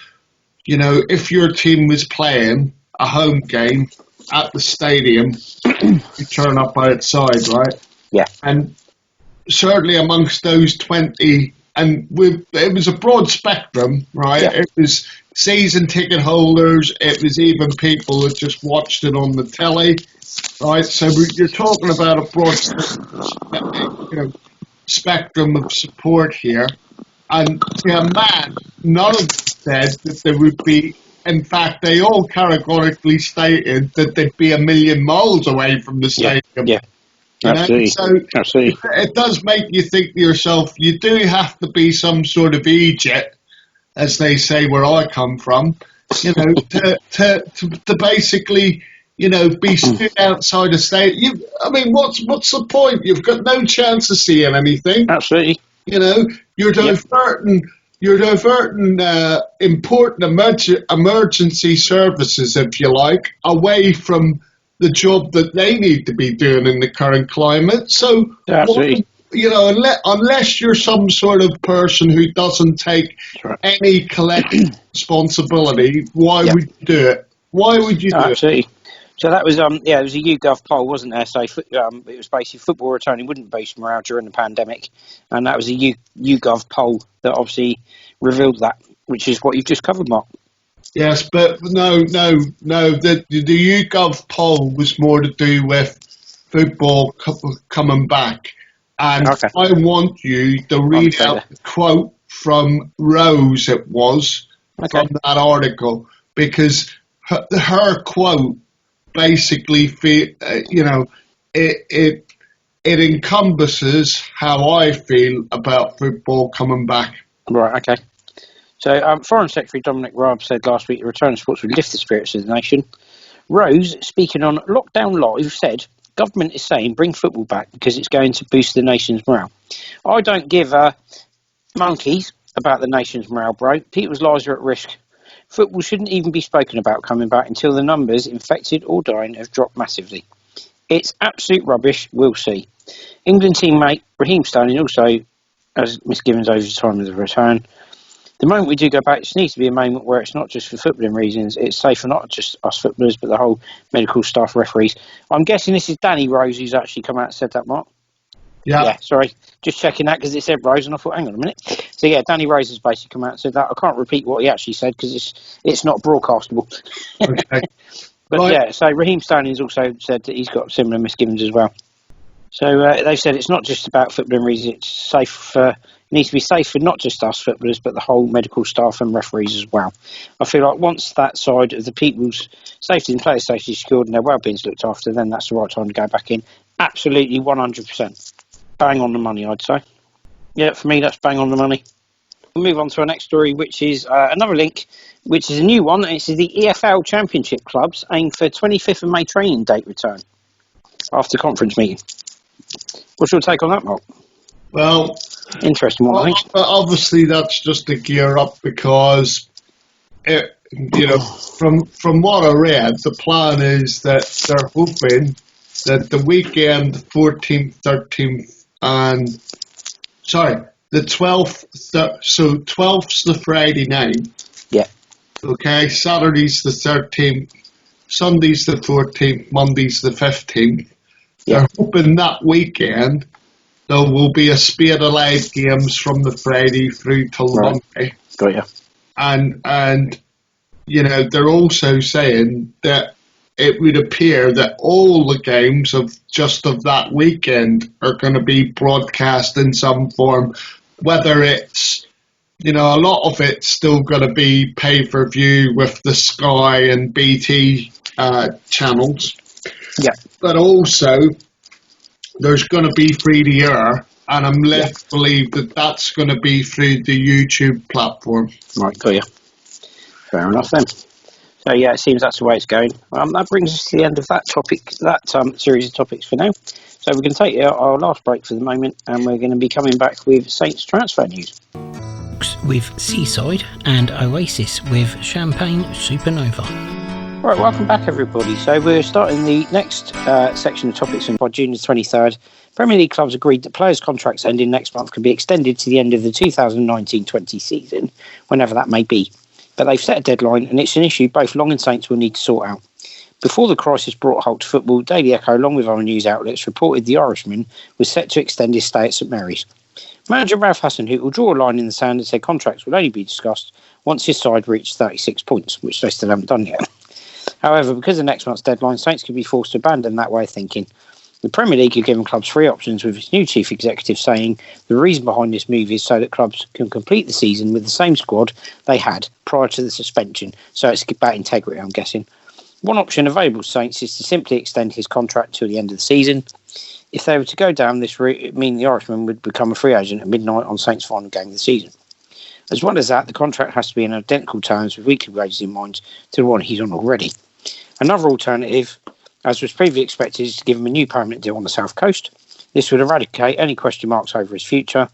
you know, if your team was playing a home game at the stadium, you turn up outside, right? Yeah. And certainly amongst those 20, and it was a broad spectrum, right? Yeah. It was season ticket holders, it was even people that just watched it on the telly, right? So you're talking about a broad spectrum of support here. And to a man, none of them said that there would be, in fact, they all categorically stated that they'd be a million miles away from the stadium. Yeah. Absolutely. So absolutely. It does make you think to yourself, you do have to be some sort of Egypt, as they say where I come from, you know, to basically, you know, be stood outside a stadium. I mean, what's the point? You've got no chance of seeing anything. Absolutely. You know, you're diverting important emergency services, if you like, away from the job that they need to be doing in the current climate. So, you know, unless you're some sort of person who doesn't take any collective responsibility, why would you do it? Why would you do it? So that was, it was a YouGov poll, wasn't there? So it was basically football returning wouldn't boost morale during the pandemic, and that was a YouGov poll that obviously revealed that, which is what you've just covered, Mark. Yes, but no. The YouGov poll was more to do with football coming back. And I want you to read out the quote from Rose, it was, from that article, because her quote basically, you know, it encompasses how I feel about football coming back. Right, okay. So, Foreign Secretary Dominic Raab said last week the return of sports would lift the spirits of the nation. Rose, speaking on Lockdown Live, said, government is saying bring football back because it's going to boost the nation's morale. I don't give monkeys about the nation's morale, bro. People's lives are at risk. Football shouldn't even be spoken about coming back until the numbers infected or dying have dropped massively. It's absolute rubbish, we'll see. England teammate Raheem Sterling also has misgivings over the time of the return. The moment we do go back, it needs to be a moment where it's not just for footballing reasons, it's safe for not just us footballers, but the whole medical staff, referees. I'm guessing this is Danny Rose who's actually come out and said that, Mark? Yeah, sorry. Just checking that because it said Rose and I thought, hang on a minute. So yeah, Danny Rose has basically come out and said that. I can't repeat what he actually said because it's not broadcastable. Okay. But so Raheem Sterling's also said that he's got similar misgivings as well. So they've said it's not just about footballing reasons, it's safe for... It needs to be safe for not just us footballers, but the whole medical staff and referees as well. I feel like once that side of the people's safety and players' safety is secured and their well-being's looked after, then that's the right time to go back in. Absolutely, 100%. Bang on the money, I'd say. Yeah, for me, that's bang on the money. We'll move on to our next story, which is another link, which is a new one. It's the EFL Championship clubs aim for 25th of May training date return after conference meeting. What's your take on that, Mark? Well, interesting one, I think. Obviously, that's just a gear up because, from what I read, the plan is that they're hoping that the weekend, 14th, 13th, the 12th, so 12th's the Friday night. Yeah. Okay, Saturday's the 13th, Sunday's the 14th, Monday's the 15th. Yeah. They're hoping that weekend there will be a spate of live games from the Friday through till Monday. Got you. And they're also saying that it would appear that all the games of that weekend are going to be broadcast in some form, whether it's, a lot of it's still going to be pay-per-view with the Sky and BT channels. Yeah. But also, there's going to be free to air, and I'm led to believe that that's going to be through the YouTube platform. Right, got you. Fair enough then. So yeah, it seems that's the way it's going. That brings us to the end of that topic, series of topics for now. So we're going to take our last break for the moment, and we're going to be coming back with Saints transfer news. With Seaside and Oasis with Champagne Supernova. Right, welcome back, everybody. So we're starting the next section of topics by June the 23rd. Premier League clubs agreed that players' contracts ending next month can be extended to the end of the 2019-20 season, whenever that may be. But they've set a deadline, and it's an issue both Long and Saints will need to sort out. Before the crisis brought a halt to football, Daily Echo, along with other news outlets, reported the Irishman was set to extend his stay at St Mary's. Manager Ralph Hasenhüttl will draw a line in the sand and say contracts will only be discussed once his side reached 36 points, which they still haven't done yet. However, because of next month's deadline, Saints could be forced to abandon that way of thinking. The Premier League have given clubs three options, with its new chief executive saying the reason behind this move is so that clubs can complete the season with the same squad they had prior to the suspension. So it's about integrity, I'm guessing. One option available to Saints is to simply extend his contract till the end of the season. If they were to go down this route, it would mean the Irishman would become a free agent at midnight on Saints' final game of the season. As well as that, the contract has to be in identical terms with weekly wages in mind to the one he's on already. Another alternative, as was previously expected, is to give him a new permanent deal on the South Coast. This would eradicate any question marks over his future.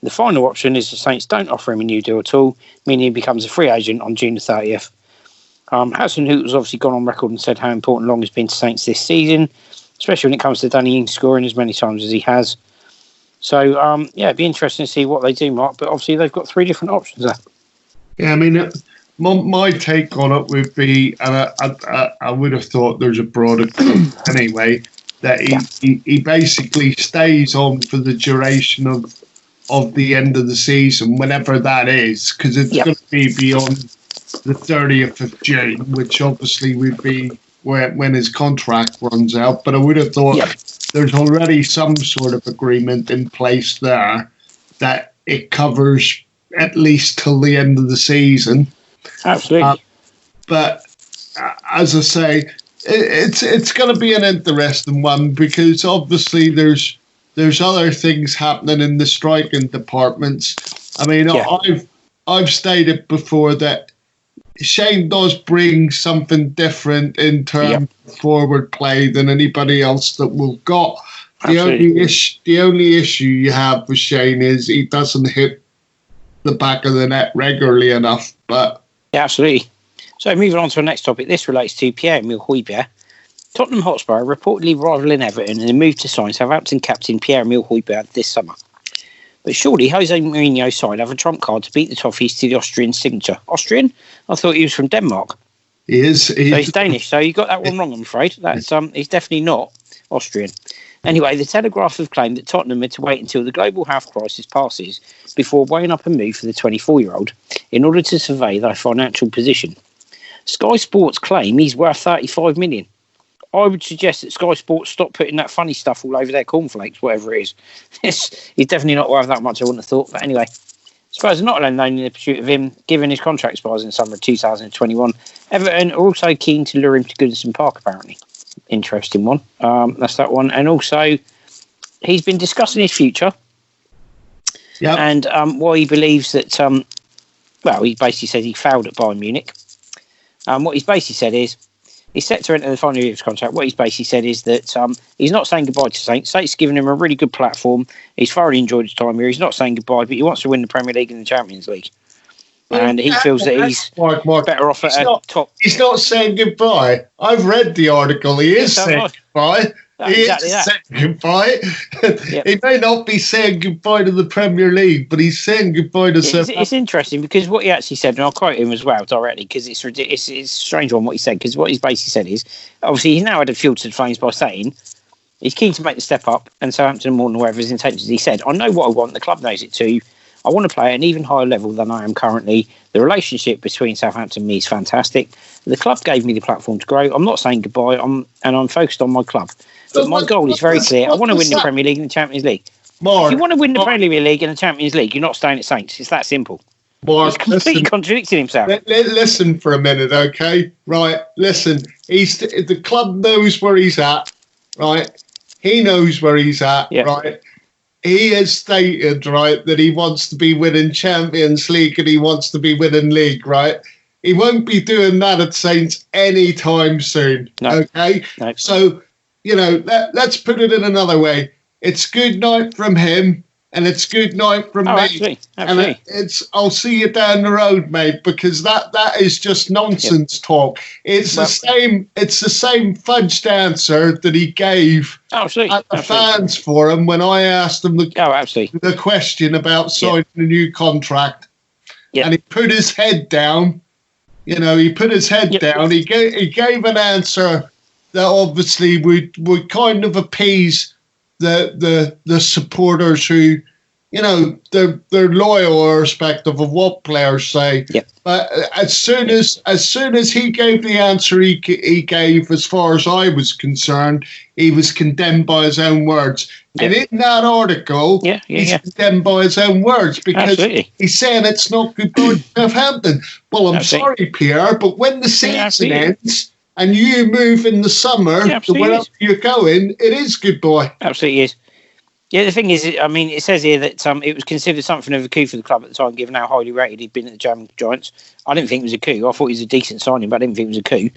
The final option is the Saints don't offer him a new deal at all, meaning he becomes a free agent on June the 30th. Hasenhüttl has obviously gone on record and said how important Long has been to Saints this season, especially when it comes to Danny Ings scoring as many times as he has. So, it'd be interesting to see what they do, Mark, but obviously they've got three different options there. Yeah, I mean, my take on it would be, and I would have thought there's a broader anyway, that he basically stays on for the duration of the end of the season, whenever that is, because it's going to be beyond the 30th of June, which obviously would be when his contract runs out. But I would have thought there's already some sort of agreement in place there that it covers at least till the end of the season. Absolutely. But as I say, it's going to be an interesting one, because obviously there's other things happening in the striking departments. I mean, I've stated before that Shane does bring something different in terms of forward play than anybody else that we've got. The only issue you have with Shane is he doesn't hit the back of the net regularly enough. But absolutely. So moving on to the next topic, this relates to Pierre-Emile Højbjerg. Tottenham Hotspur are reportedly rivaling Everton in a move to sign Southampton captain Pierre-Emile Højbjerg this summer. But surely Jose Mourinho's side have a trump card to beat the Toffees to the Austrian signature. Austrian? I thought he was from Denmark. He is. So he's Danish. So you got that one wrong, I'm afraid. That's he's definitely not Austrian. Anyway, the Telegraph have claimed that Tottenham had to wait until the global health crisis passes before weighing up a move for the 24-year-old in order to survey their financial position. Sky Sports claim he's worth 35 million. I would suggest that Sky Sports stop putting that funny stuff all over their cornflakes, whatever it is. He's definitely not worth that much, I wouldn't have thought. But anyway, Spurs are not alone in the pursuit of him, given his contract expires in summer of 2021. Everton are also keen to lure him to Goodison Park, apparently. Interesting one. That's that one. And also, he's been discussing his future. Yep. And why he believes that, he basically said he failed at Bayern Munich. What he's basically said is, he's set to enter the final year of his contract. What he's basically said is that he's not saying goodbye to Saints. Saints giving him a really good platform. He's thoroughly enjoyed his time here. He's not saying goodbye, but he wants to win the Premier League and the Champions League. And he feels that he's better off at a top. He's not saying goodbye. I've read the article. He is saying goodbye. He is saying goodbye. He may not be saying goodbye to the Premier League, but he's saying goodbye to Southampton. It's interesting because what he actually said, and I'll quote him as well directly, because it's a strange one what he said, because what he's basically said is, obviously he's now had a field to the flames by saying he's keen to make the step up, and Southampton more than aware of his intentions. He said, I know what I want, the club knows it too. I want to play at an even higher level than I am currently. The relationship between Southampton and me is fantastic. The club gave me the platform to grow. I'm not saying goodbye, I'm focused on my club. But my goal is very clear. I want to win the Premier League and the Champions League. Mark, if you want to win the Premier League and the Champions League, you're not staying at Saints. It's that simple. Mark, he's completely contradicting himself. Listen for a minute, okay? Right, listen. The club knows where he's at, right? He knows where he's at, right? He has stated, right, that he wants to be winning Champions League and he wants to be winning League, right? He won't be doing that at Saints anytime soon, okay? No. So, let's put it in another way. It's good night from him and it's good night from me. Absolutely. And I'll see you down the road, mate, because that is just nonsense talk. It's the same fudged answer that he gave at the fans forum when I asked him the question about signing a new contract. And he put his head down. He put his head down. He gave an answer that obviously would kind of appease the supporters who, they're loyal irrespective of what players say. But as soon as he gave the answer he gave, as far as I was concerned, he was condemned by his own words. And in that article, he's condemned by his own words because he's saying it's not good for Southampton. Well, I'm sorry, Pierre, but when the season ends and you move in the summer to wherever you're going, it is goodbye. Absolutely is. Yeah, the thing is, it says here that it was considered something of a coup for the club at the time, given how highly rated he'd been at the German Giants. I didn't think it was a coup. I thought he was a decent signing, but I didn't think it was a coup.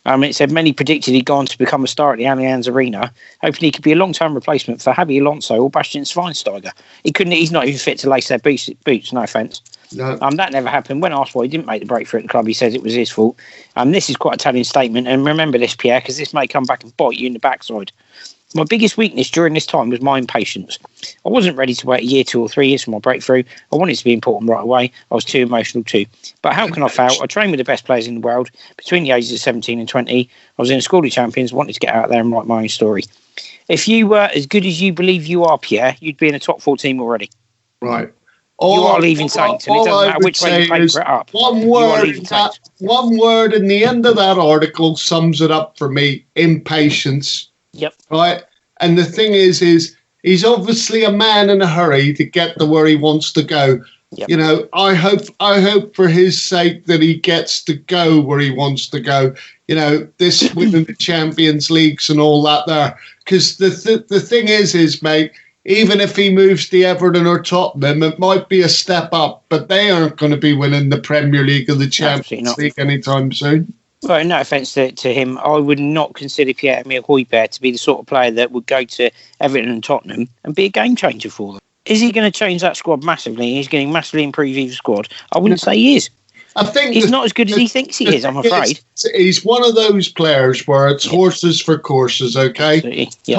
It said many predicted he'd gone to become a star at the Allianz Arena, hoping he could be a long-term replacement for Xabi Alonso or Bastian Schweinsteiger. He's not even fit to lace their boots, no offence. No. That never happened. When asked why he didn't make the breakthrough at the club, he says it was his fault. This is quite a telling statement, and remember this, Pierre, because this may come back and bite you in the backside. My biggest weakness during this time was my impatience. I wasn't ready to wait a year, 2 or 3 years for my breakthrough. I wanted to be important right away. I was too emotional too. But how can I fail? I trained with the best players in the world. Between the ages of 17 and 20, I was in a school of champions, wanted to get out there and write my own story. If you were as good as you believe you are, Pierre, you'd be in a top 4 team already. Right. You are leaving Saints, and it doesn't matter which way you paper it up. One word in the end of that article sums it up for me: impatience. Yep. Right. And the thing is he's obviously a man in a hurry to get to where he wants to go. Yep. I hope for his sake that he gets to go where he wants to go. This winning the Champions Leagues and all that there. Because the thing is, mate, even if he moves to Everton or Tottenham, it might be a step up, but they aren't going to be winning the Premier League or the Champions League anytime soon. Well, no offence to him, I would not consider Pierre-Emile Højbjerg to be the sort of player that would go to Everton and Tottenham and be a game changer for them. Is he going to change that squad massively? He's going to massively improve his squad. I wouldn't say he is. I think he's not as good as he thinks he is, I'm afraid. He's one of those players where it's horses for courses, okay? Yep.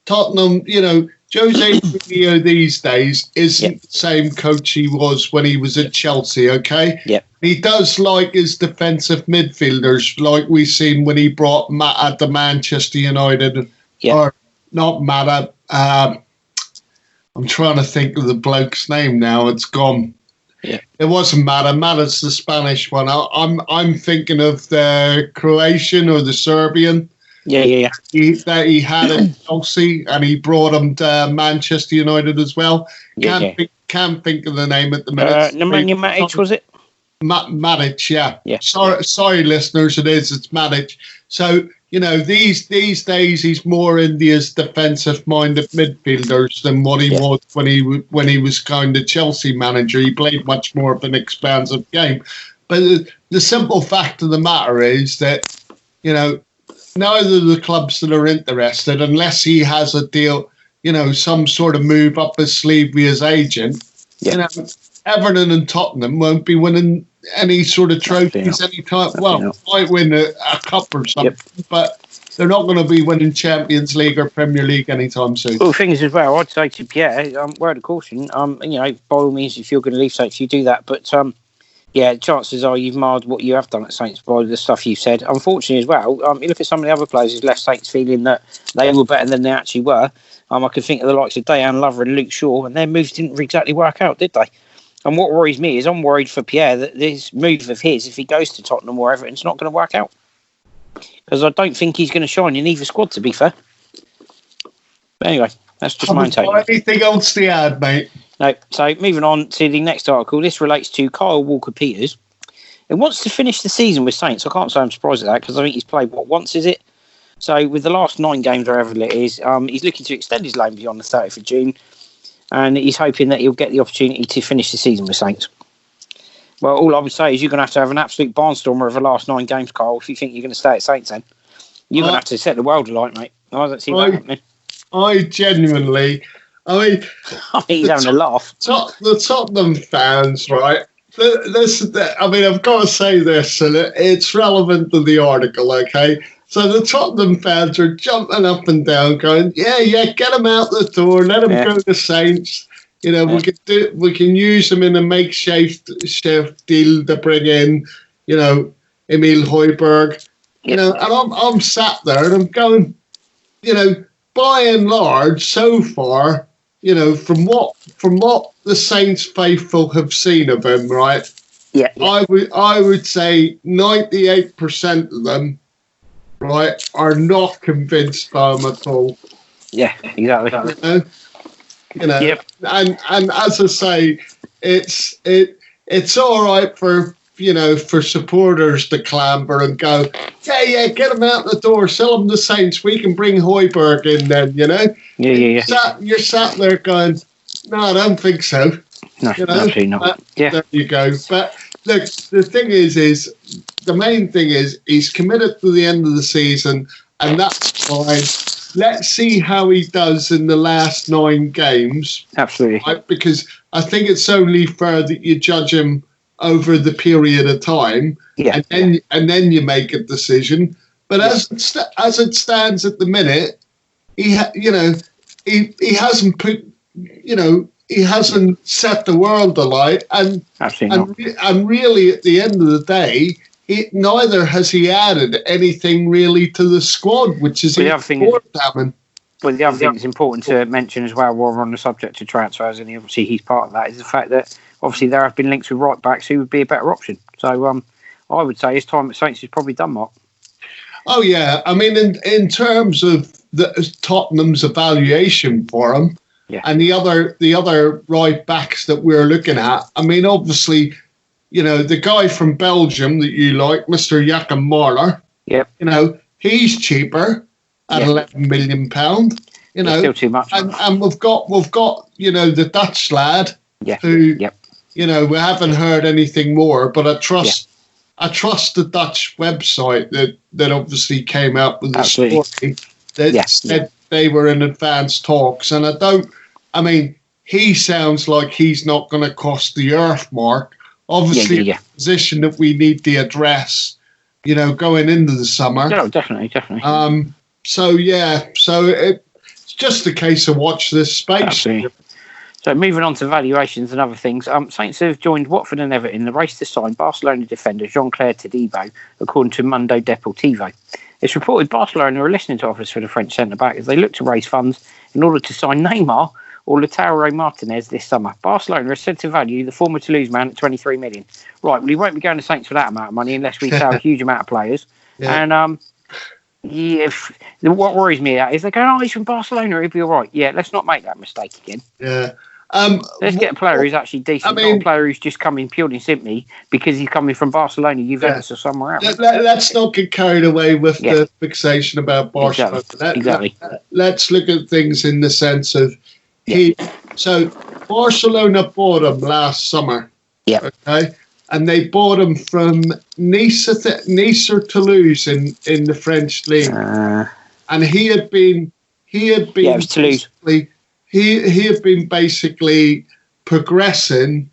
Tottenham, Jose Mourinho these days isn't the same coach he was when he was at Chelsea, okay? Yeah. He does like his defensive midfielders, like we've seen when he brought Mata to Manchester United. Yeah. Or not Mata. I'm trying to think of the bloke's name now. It's gone. Yeah. It wasn't Mata. Mata's the Spanish one. I'm thinking of the Croatian or the Serbian. Yeah. He had at Chelsea, and he brought him to Manchester United as well. Can't think of the name at the minute. Nemanja Matic, was it? Matic, yeah. Sorry, listeners, it's Matic. So, these days he's more India's defensive-minded midfielders than what he was when he was kind of Chelsea manager. He played much more of an expansive game. But the simple fact of the matter is that, neither of the clubs that are interested, unless he has a deal, some sort of move up his sleeve with his agent, Everton and Tottenham won't be winning any sort of trophies anytime. Well, might win a cup or something, but they're not going to be winning Champions League or Premier League anytime soon. Well, things as well, I'd say to Pierre, word of caution, by all means, if you're going to leave Saints, you do that. But, chances are you've marred what you have done at Saints by the stuff you've said. Unfortunately, as well, you look at some of the other players who've left Saints feeling that they were better than they actually were. I could think of the likes of Dejan Lover and Luke Shaw, and their moves didn't exactly work out, did they? And what worries me is I'm worried for Pierre that this move of his, if he goes to Tottenham or Everton, it's not going to work out. Because I don't think he's going to shine in either squad, to be fair. But anyway, that's just my take. Anything else to add, mate? No. So moving on to the next article. This relates to Kyle Walker-Peters. He wants to finish the season with Saints. I can't say I'm surprised at that because I think he's played, once is it? So with the last 9 games, wherever it is, he's looking to extend his loan beyond the 30th of June. And he's hoping that he'll get the opportunity to finish the season with Saints. Well, all I would say is you're going to have an absolute barnstormer of the last 9 games, Carl, if you think you're going to stay at Saints then. You're going to have to set the world alight, mate. I don't see that happening. I genuinely, I mean, he's having a laugh. The Tottenham fans, right? I've got to say this, and it's relevant to the article, okay? So the Tottenham fans are jumping up and down, going, "Yeah, get them out the door, let them go to Saints. You know, we can use them in a makeshift deal to bring in, you know, Emil Højbjerg." You know, and I'm sat there and I'm going, you know, by and large, so far, you know, from what the Saints faithful have seen of him, right? Yeah. I would say 98% of them, right, are not convinced by him at all. Yeah, exactly. You know, yep. And as I say, it's all right for, you know, for supporters to clamber and go, yeah, get them out the door, sell them to Saints. We can bring Højbjerg in then, you know. Yeah. You're sat there going, no, I don't think so. No, you know? Absolutely not. Yeah. There you go. But look, the thing is the main thing is he's committed to the end of the season, and that's fine. Let's see how he does in the last 9 games. Absolutely. Right? Because I think it's only fair that you judge him over the period of time, and then you make a decision. But as it stands at the minute, he hasn't put, you know, he hasn't set the world alight, and really at the end of the day, neither has he added anything really to the squad, which is important. Well, the other thing that's important to mention as well, while we're on the subject of transfers, and obviously he's part of that, is the fact that obviously there have been links with right backs who would be a better option. So I would say his time at Saints is probably done, Mark. Oh yeah, I mean in terms of Tottenham's evaluation for him, and the other right backs that we're looking at. I mean, obviously, you know, the guy from Belgium that you like, Mr. Joachim Marler. Yep. You know, he's cheaper at £11 million. You know, still too much. And we've got you know, the Dutch lad who you know, we haven't heard anything more, but I trust the Dutch website that obviously came out with the story that said they were in advanced talks, and I mean, he sounds like he's not going to cost the earth, Mark. Obviously, a position that we need to address, you know, going into the summer. No, definitely. So it's just a case of watch this space. Absolutely. So moving on to valuations and other things, Saints have joined Watford and Everton in the race to sign Barcelona defender Jean-Claire Todibo, according to Mundo Deportivo. It's reported Barcelona are listening to offers for the French centre-back as they look to raise funds in order to sign Neymar or Lautaro Martinez this summer. Barcelona is said to value the former Toulouse man at 23 million. Right, well, he won't be going to Saints for that amount of money unless we sell a huge amount of players. Yeah. And what worries me is they're going, he's from Barcelona, he'll be all right. Yeah, let's not make that mistake again. Yeah. Let's get a player who's actually decent, not a player who's just coming purely and simply because he's coming from Barcelona, Juventus or somewhere else. Let's not get carried away with the fixation about Barcelona. Exactly. Let's look at things in the sense of so Barcelona bought him last summer. Yeah. Okay. And they bought him from Nice or Toulouse in the French league. And he had been it was Toulouse. He had been basically progressing.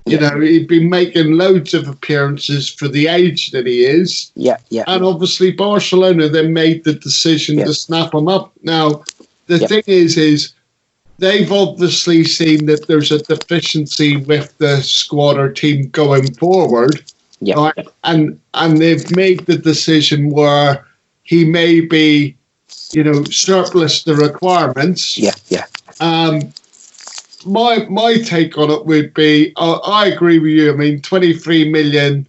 You know, he'd been making loads of appearances for the age that he is. Yeah. And obviously Barcelona then made the decision to snap him up. Now, the thing is they've obviously seen that there's a deficiency with the squad or team going forward. Yeah. Right? And they've made the decision where he may be, you know, surplus the requirements. Yeah. My take on it would be, I agree with you. I mean, 23 million.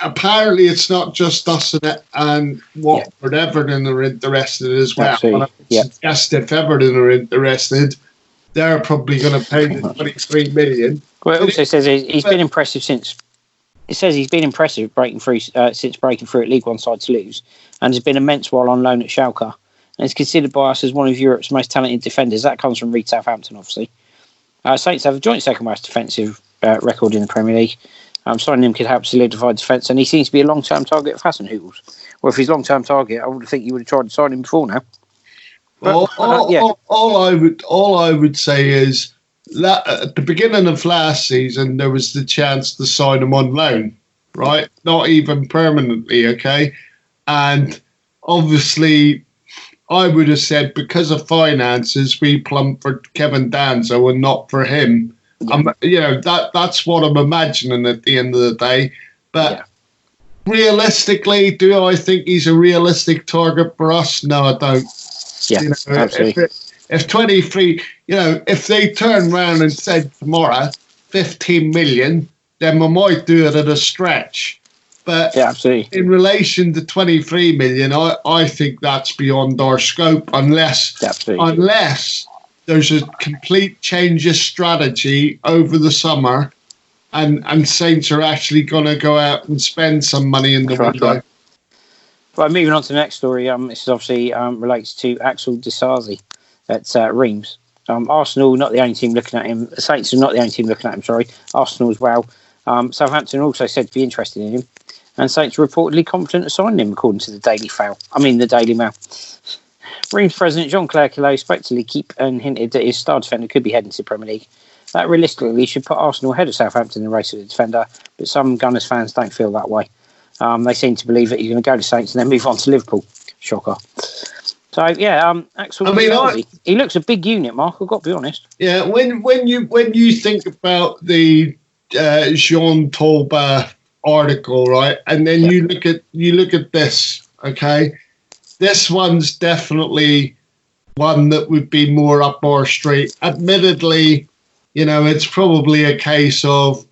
Apparently, it's not just us and Watford. Everton are interested as well. Yes, if Everton are interested, they're probably going to pay the 23 million. Well, it also says he's been impressive since. It says he's been impressive breaking through since breaking through at League One side Toulouse, and has been immense while on loan at Schalke, and is considered by us as one of Europe's most talented defenders. That comes from Reed Southampton, obviously. Saints have a joint second most defensive record in the Premier League. Signing him could help solidify defence, and he seems to be a long-term target of Hasenhüttl's. Well, if he's long-term target, I would think you would have tried to sign him before now. All I would say is that at the beginning of last season there was the chance to sign him on loan, right? Not even permanently, okay? And obviously, I would have said because of finances, we plumped for Kevin Danso and not for him. That's what I'm imagining at the end of the day. But realistically, do I think he's a realistic target for us? No, I don't. Yeah, absolutely. If 23, if they turn around and said tomorrow 15 million, then we might do it at a stretch. But absolutely. In relation to 23 million, I think that's beyond our scope unless there's a complete change of strategy over the summer and Saints are actually going to go out and spend some money in the window. Right. Well, moving on to the next story, this is obviously relates to Axel Disasi at Reims. Arsenal, not the only team looking at him. Saints are not the only team looking at him, sorry. Arsenal as well. Southampton also said to be interested in him. And Saints are reportedly confident of signing him, according to the Daily Mail. Reims president Jean-Claire Quillet spoke to L'Equipe and hinted that his star defender could be heading to the Premier League. That realistically should put Arsenal ahead of Southampton in the race for the defender, but some Gunners fans don't feel that way. They seem to believe that he's going to go to Saints and then move on to Liverpool. Shocker. So Axel, he looks a big unit, Mark. I've got to be honest. Yeah, when you think about the Jean Tolba article, right, and then you look at this, okay, this one's definitely one that would be more up our street. Admittedly, it's probably a case of,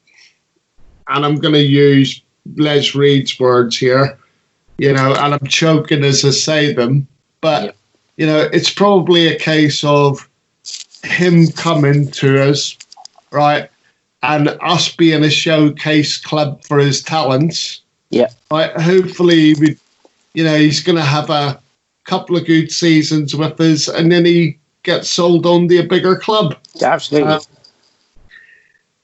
and I'm going to use Les Reed's words here, and I'm choking as I say them, but, it's probably a case of him coming to us, right, and us being a showcase club for his talents. Yeah. Right. Hopefully, he's going to have a couple of good seasons with us, and then he gets sold on to a bigger club. Absolutely.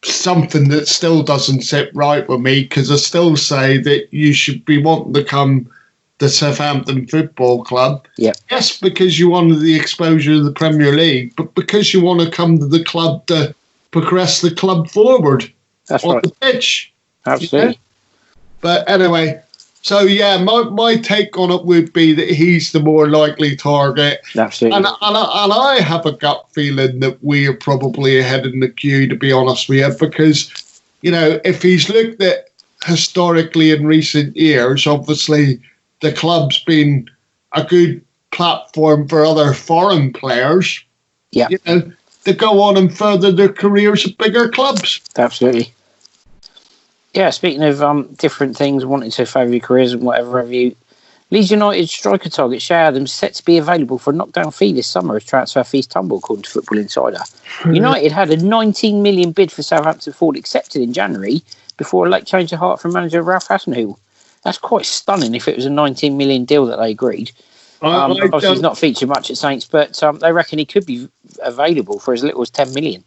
Something that still doesn't sit right with me, because I still say that you should be wanting to come to Southampton Football Club. Yeah. Yes, because you wanted the exposure of the Premier League, but because you want to come to the club to progress the club forward. That's on right. The pitch. Absolutely. But anyway, so my take on it would be that he's the more likely target. Absolutely. And I have a gut feeling that we are probably ahead in the queue, to be honest with you, because, if he's looked at historically in recent years, obviously the club's been a good platform for other foreign players. Yeah. To go on and further their careers at bigger clubs. Absolutely. Yeah, speaking of different things, wanting to favour your careers and whatever have you, Leeds United striker target Shay Adams set to be available for a knockdown fee this summer as transfer fees tumble, according to Football Insider. United had a 19 million bid for Southampton Ford accepted in January before a late change of heart from manager Ralph Hasenhüttl. That's quite stunning if it was a 19 million deal that they agreed. Obviously, he's not featured much at Saints, but they reckon he could be available for as little as 10 million.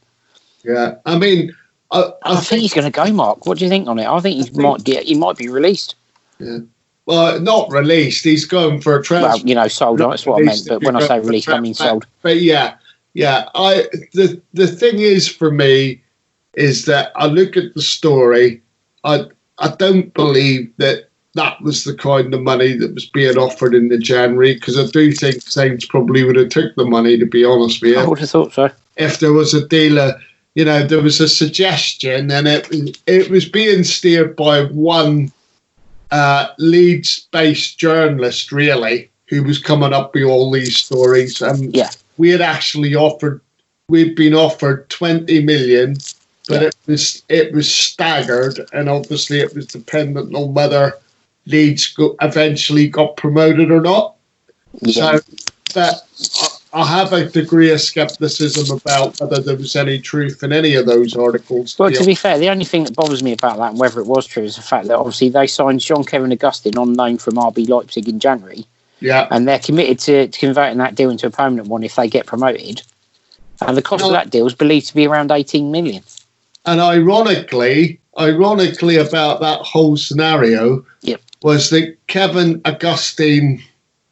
Yeah, I mean, I think he's going to go, Mark. What do you think on it? I think he might be released. Yeah. Well, not released. He's going for a transfer. Well, sold. That's what I meant. But when I say released, I mean sold. But yeah. The thing is for me is that I look at the story. I don't believe that was the kind of money that was being offered in the January, because I do think Saints probably would have took the money, to be honest with you. I would have thought so. If there was a dealer, there was a suggestion, and it was being steered by one Leeds-based journalist, really, who was coming up with all these stories. We had actually we'd been offered 20 million, but it was staggered, and obviously it was dependent on whether Leeds eventually got promoted or not. Yeah. So I have a degree of scepticism about whether there was any truth in any of those articles. Well, to be fair, the only thing that bothers me about that, and whether it was true, is the fact that obviously they signed Jean-Kevin Augustin on loan from RB Leipzig in January. Yeah. And they're committed to converting that deal into a permanent one if they get promoted. And the cost of that deal is believed to be around 18 million. And ironically about that whole scenario was that Kevin Augustine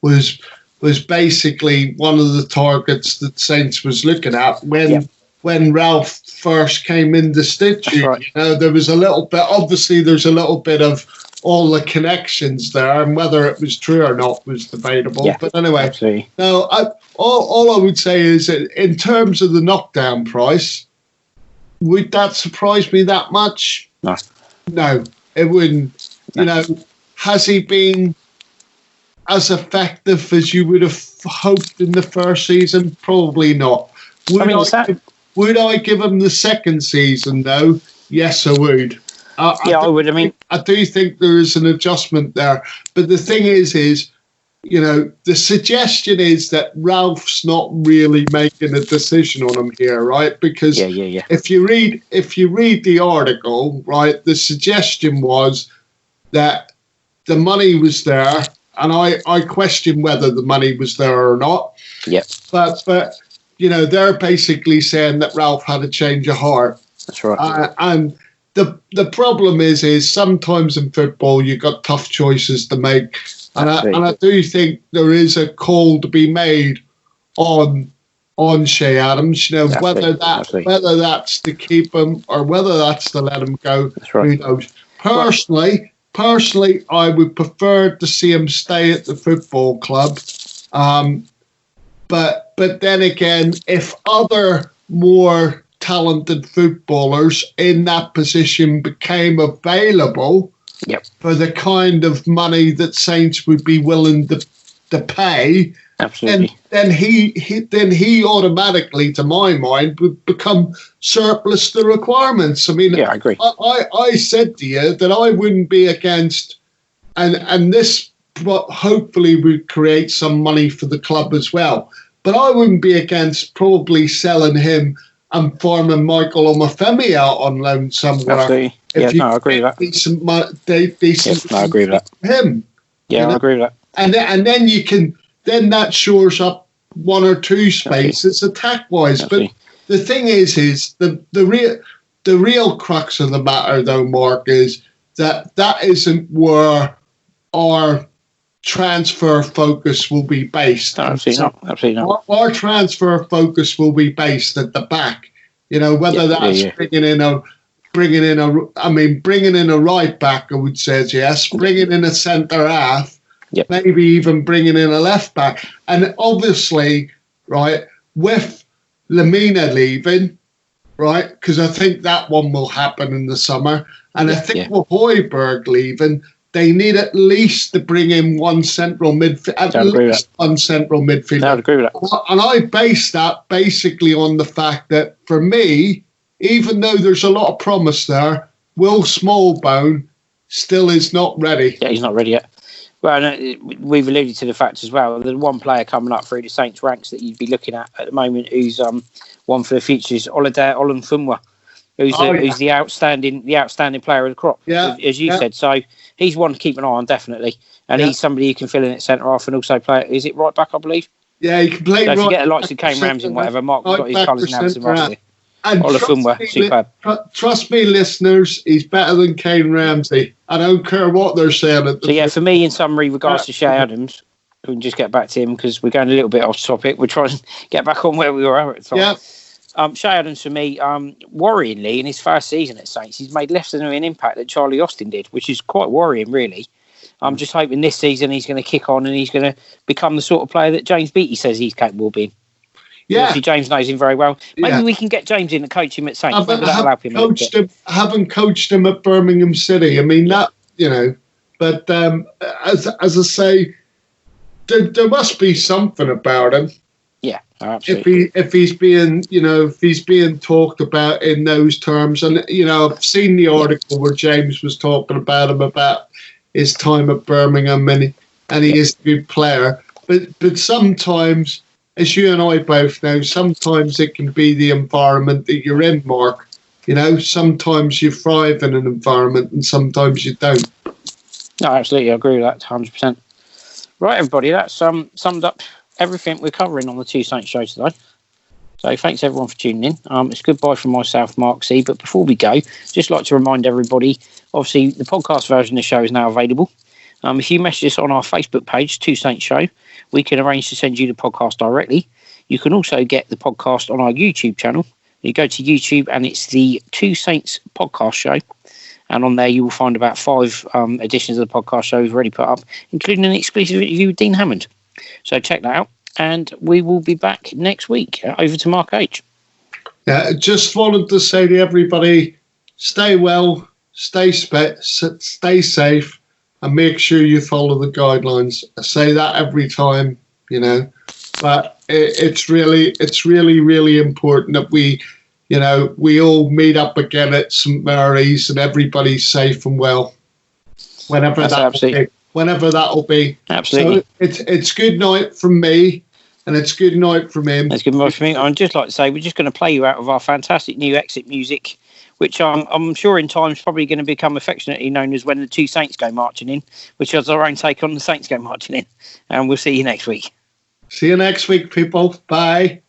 was was basically one of the targets that Saints was looking at when Ralph first came in the situ. Right. You know, there was a little bit. Obviously, there's a little bit of all the connections there, and whether it was true or not was debatable. Yeah, but anyway, absolutely. no. All I would say is that in terms of the knockdown price, would that surprise me that much? No, it wouldn't. No. You know, has he been as effective as you would have hoped in the first season? Probably not. Would I give him the second season though? Yes, I would. I would. I do think there is an adjustment there, but the thing is, you know, the suggestion is that Ralph's not really making a decision on him here, right? Because if you read the article, right, the suggestion was that the money was there, and I question whether the money was there or not. Yep. But you know, they're basically saying that Ralph had a change of heart. That's right. And the problem is sometimes in football you've got tough choices to make, and I do think there is a call to be made on Che Adams. You know, whether that's to keep him or whether that's to let him go. That's right. Who knows? Personally, I would prefer to see him stay at the football club. But then again, if other more talented footballers in that position became available for the kind of money that Saints would be willing to pay, absolutely, then he automatically, to my mind, would become surplus to requirements. I mean, I agree. I said to you that I wouldn't be against, and this hopefully would create some money for the club as well. But I wouldn't be against probably selling him and farming Michael Omofemi out on loan somewhere. Absolutely. I agree with that. Decent I agree with that. Him. Yeah, I agree with that. And then you can, then that shores up one or two spaces attack-wise. But the thing is the real crux of the matter, though, Mark, is that isn't where our transfer focus will be based. Absolutely not. Our transfer focus will be based at the back. You know, whether that's bringing in a right back, I would say yes. Bringing in a centre half, maybe even bringing in a left back, and obviously, right, with Lemina leaving, right, because I think that one will happen in the summer, and I think with Højbjerg leaving, they need at least to bring in one central midfield. I agree with that. I agree with that. And I base that basically on the fact that, for me, even though there's a lot of promise there, Will Smallbone still is not ready. Yeah, he's not ready yet. Well, we've alluded to the fact as well. There's one player coming up through the Saints ranks that you'd be looking at the moment who's one for the future is Olade Olunfunwa, who's the outstanding player of the crop, as you said. So he's one to keep an eye on, definitely. And he's somebody who can fill in at centre half and also play. Is it right back, I believe? Yeah, he can play. Don't forget the likes of Kane Ramsey and whatever. Mark got his colours now. Olunfunwa, superb. Trust me, listeners, he's better than Kane Ramsey. I don't care what they're saying. For me, in summary, regards to Che Adams, we can just get back to him because we're going a little bit off topic. We're trying to get back on where we were at the time. Yeah. Che Adams, for me, worryingly, in his first season at Saints, he's made less than an impact that Charlie Austin did, which is quite worrying, really. I'm just hoping this season he's going to kick on and he's going to become the sort of player that James Beattie says he's capable of being. Yeah. Obviously, James knows him very well. Maybe we can get James in and coach him at Saints. Haven't coached him at Birmingham City. I mean, that, you know, but as I say, there must be something about him. Yeah, absolutely. If he's being talked about in those terms, and you know, I've seen the article where James was talking about him about his time at Birmingham, and he is a good player. But sometimes, as you and I both know, sometimes it can be the environment that you're in, Mark. You know, sometimes you thrive in an environment, and sometimes you don't. No, absolutely, I agree with that 100%. Right, everybody, that's summed up everything we're covering on the Two Saints show today. So thanks everyone for tuning in. It's goodbye from myself, Mark C. But before we go, just like to remind everybody, obviously the podcast version of the show is now available. If you message us on our Facebook page, Two Saints Show, we can arrange to send you the podcast directly. You can also get the podcast on our YouTube channel. You go to YouTube and it's the Two Saints Podcast Show. And on there you will find about 5 editions of the podcast show we've already put up, including an exclusive interview with Dean Hammond. So check that out. And we will be back next week. Over to Mark H. Yeah, just wanted to say to everybody, stay well, stay safe, and make sure you follow the guidelines. I say that every time, but it's really, really important that we all meet up again at St Mary's and everybody's safe and well. Whenever that'll be. Absolutely. So it's good night from me. And it's good night from him. It's good night from me. I'd just like to say we're just going to play you out of our fantastic new exit music, which I'm sure in time is probably going to become affectionately known as When the Two Saints Go Marching In, which has our own take on the Saints Go Marching In. And we'll see you next week. See you next week, people. Bye.